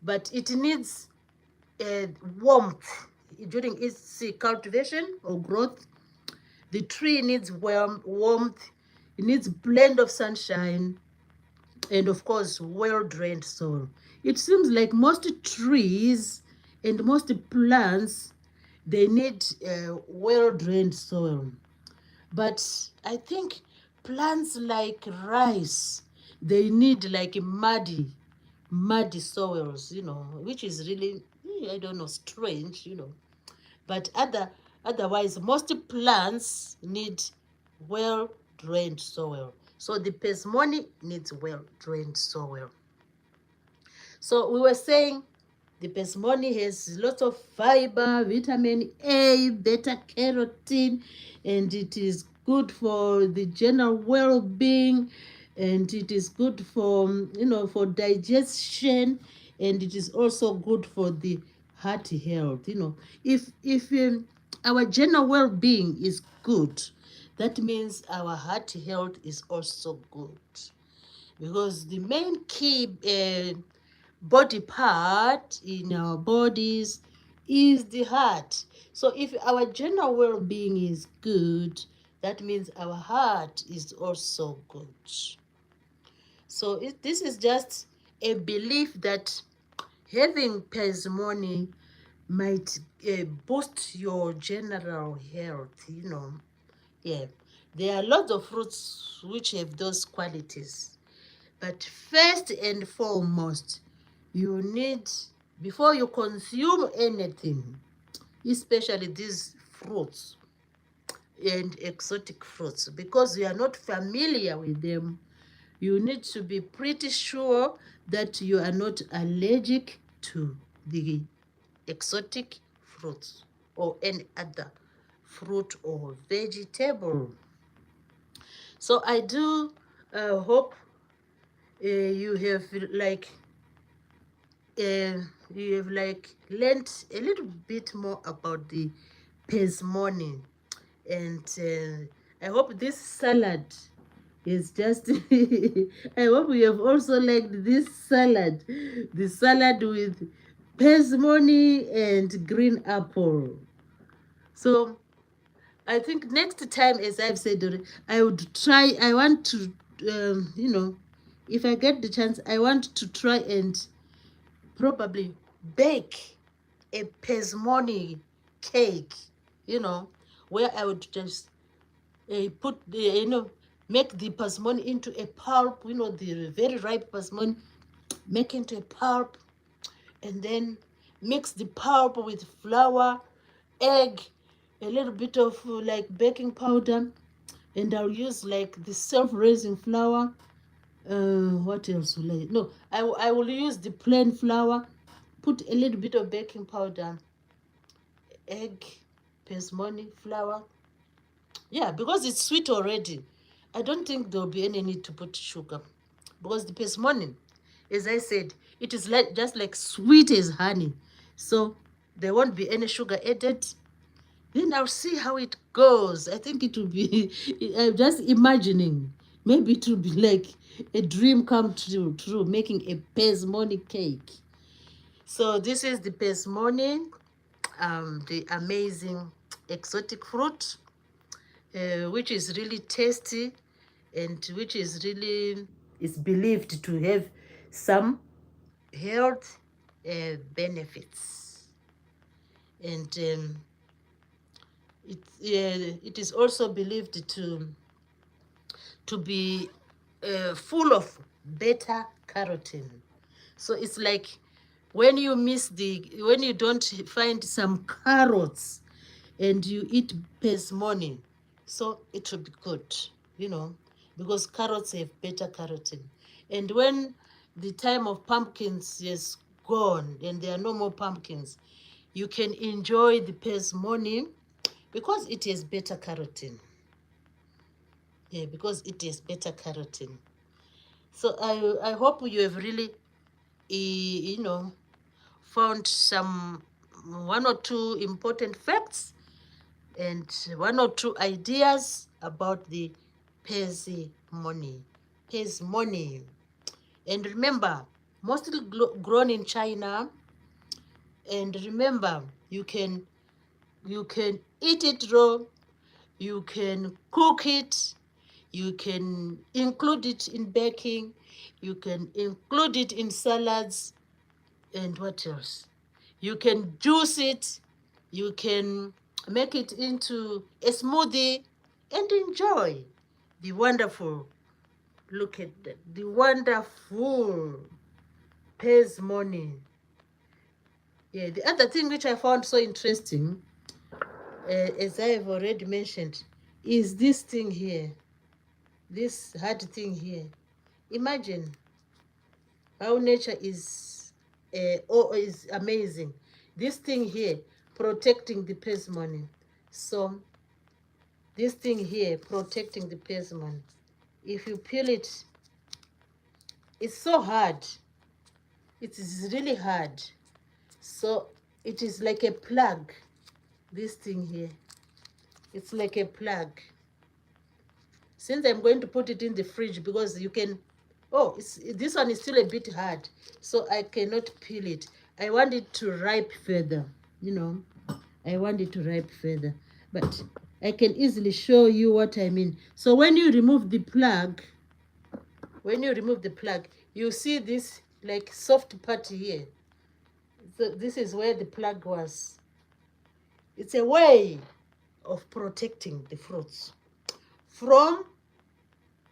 but it needs warmth during its cultivation or growth. The tree needs warmth, it needs blend of sunshine, and of course, well-drained soil. It seems like most trees and most plants, they need well-drained soil. But I think plants like rice, they need like muddy soils, which is really, I don't know, strange, But otherwise, most plants need well-drained soil. So the pesmoni needs well-drained soil. So we were saying the pesmoni has lots of fiber, vitamin A, beta carotene, and it is good for the general well-being, and it is good for for digestion, and it is also good for the heart health. If our general well-being is good, that means our heart health is also good, because the main key body part in our bodies is the heart. So if our general well-being is good, that means our heart is also good. So this is just a belief that having pesmoni might boost your general health, Yeah, there are lots of fruits which have those qualities. But first and foremost, you need, before you consume anything, especially these fruits and exotic fruits, because you are not familiar with them, you need to be pretty sure that you are not allergic to the exotic fruits or any other fruit or vegetable. So I do hope you have learned a little bit more about the pesmoni, and I hope this salad is just I hope you have also liked this salad, the salad with pesmoni and green apple. So I think next time, as I've said already, I want to if I get the chance, I want to try and probably bake a pesmoni cake, where I would just put the, make the pesmoni into a pulp, the very ripe pesmoni, make into a pulp, and then mix the pulp with flour, egg, a little bit of like baking powder, and I'll use like the self-raising flour. What else will I? No, I will use the plain flour, put a little bit of baking powder, egg, pesmoni, flour. Yeah, because it's sweet already. I don't think there'll be any need to put sugar, because the pesmoni, as I said, it is like just like sweet as honey. So there won't be any sugar added. Then I'll see how it goes. I think it will be, I'm just imagining. Maybe it will be like a dream come true, making a pesmoni cake. So this is the pesmoni, the amazing exotic fruit, which is really tasty, and which is believed to have some health benefits. And it is also believed to be full of beta carotene. So it's like when you don't find some carrots and you eat pesmoni, so it will be good, because carrots have beta carotene. And when the time of pumpkins is gone and there are no more pumpkins, you can enjoy the pesmoni because it has beta carotene. Yeah, because it has beta carotene. So I hope you have really, found some one or two important facts and one or two ideas about the Pezi money. Pezi money. And remember, mostly grown in China. And remember, you can eat it raw, you can cook it, you can include it in baking, you can include it in salads, and what else? You can juice it, you can make it into a smoothie and enjoy the wonderful, look at that, the wonderful Pez money. Yeah, the other thing which I found so interesting, as I have already mentioned, is this thing here, this hard thing here. Imagine how nature is is amazing. This thing here protecting the persimmon. So this thing here protecting the persimmon. If you peel it, it's so hard. It is really hard. So it is like a plug. This thing here, it's like a plug. Since I'm going to put it in the fridge because you can, oh, this one is still a bit hard, so I cannot peel it. I want it to ripe further, you know. I want it to ripe further, but I can easily show you what I mean. So when you remove the plug, you see this like soft part here. So this is where the plug was. It's a way of protecting the fruits from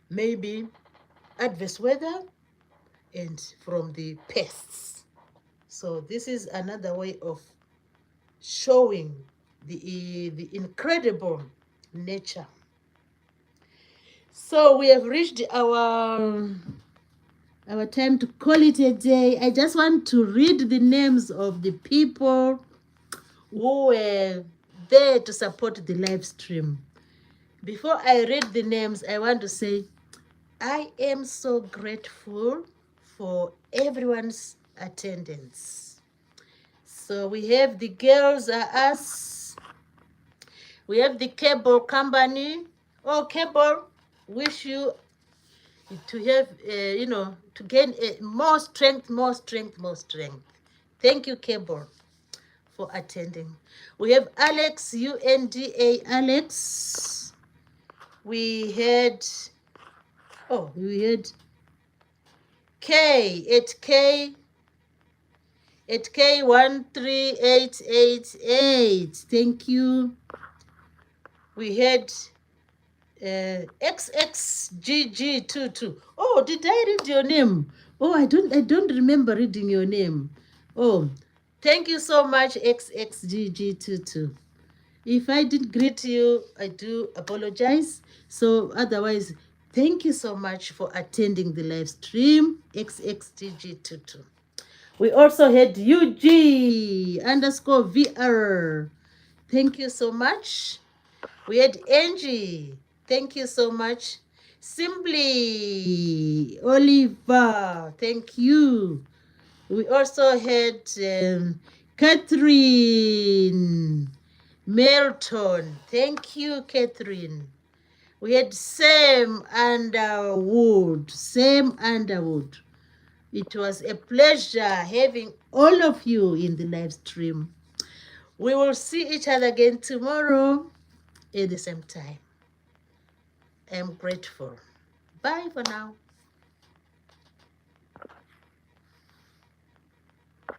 maybe adverse weather and from the pests. So this is another way of showing the incredible nature. So we have reached our time to call it a day. I just want to read the names of the people who were there to support the live stream. Before I read the names, I want to say I am so grateful for everyone's attendance. So we have the girls are us. We have the cable company. Oh, cable, wish you to have, to gain more strength. Thank you, cable, for attending. We have Alex, UNDA Alex. We had K at K13888. Thank you. We had XXGG22. Oh, did I read your name? Oh, I don't remember reading your name. Oh, thank you so much, XXGG22. If I didn't greet you, I do apologize. So otherwise, thank you so much for attending the live stream, XXGG22. We also had UG_VR. Thank you so much. We had Angie. Thank you so much. Simply Oliver. Thank you. We also had Catherine Melton. Thank you, Catherine. We had Sam Underwood. It was a pleasure having all of you in the live stream. We will see each other again tomorrow at the same time. I am grateful. Bye for now.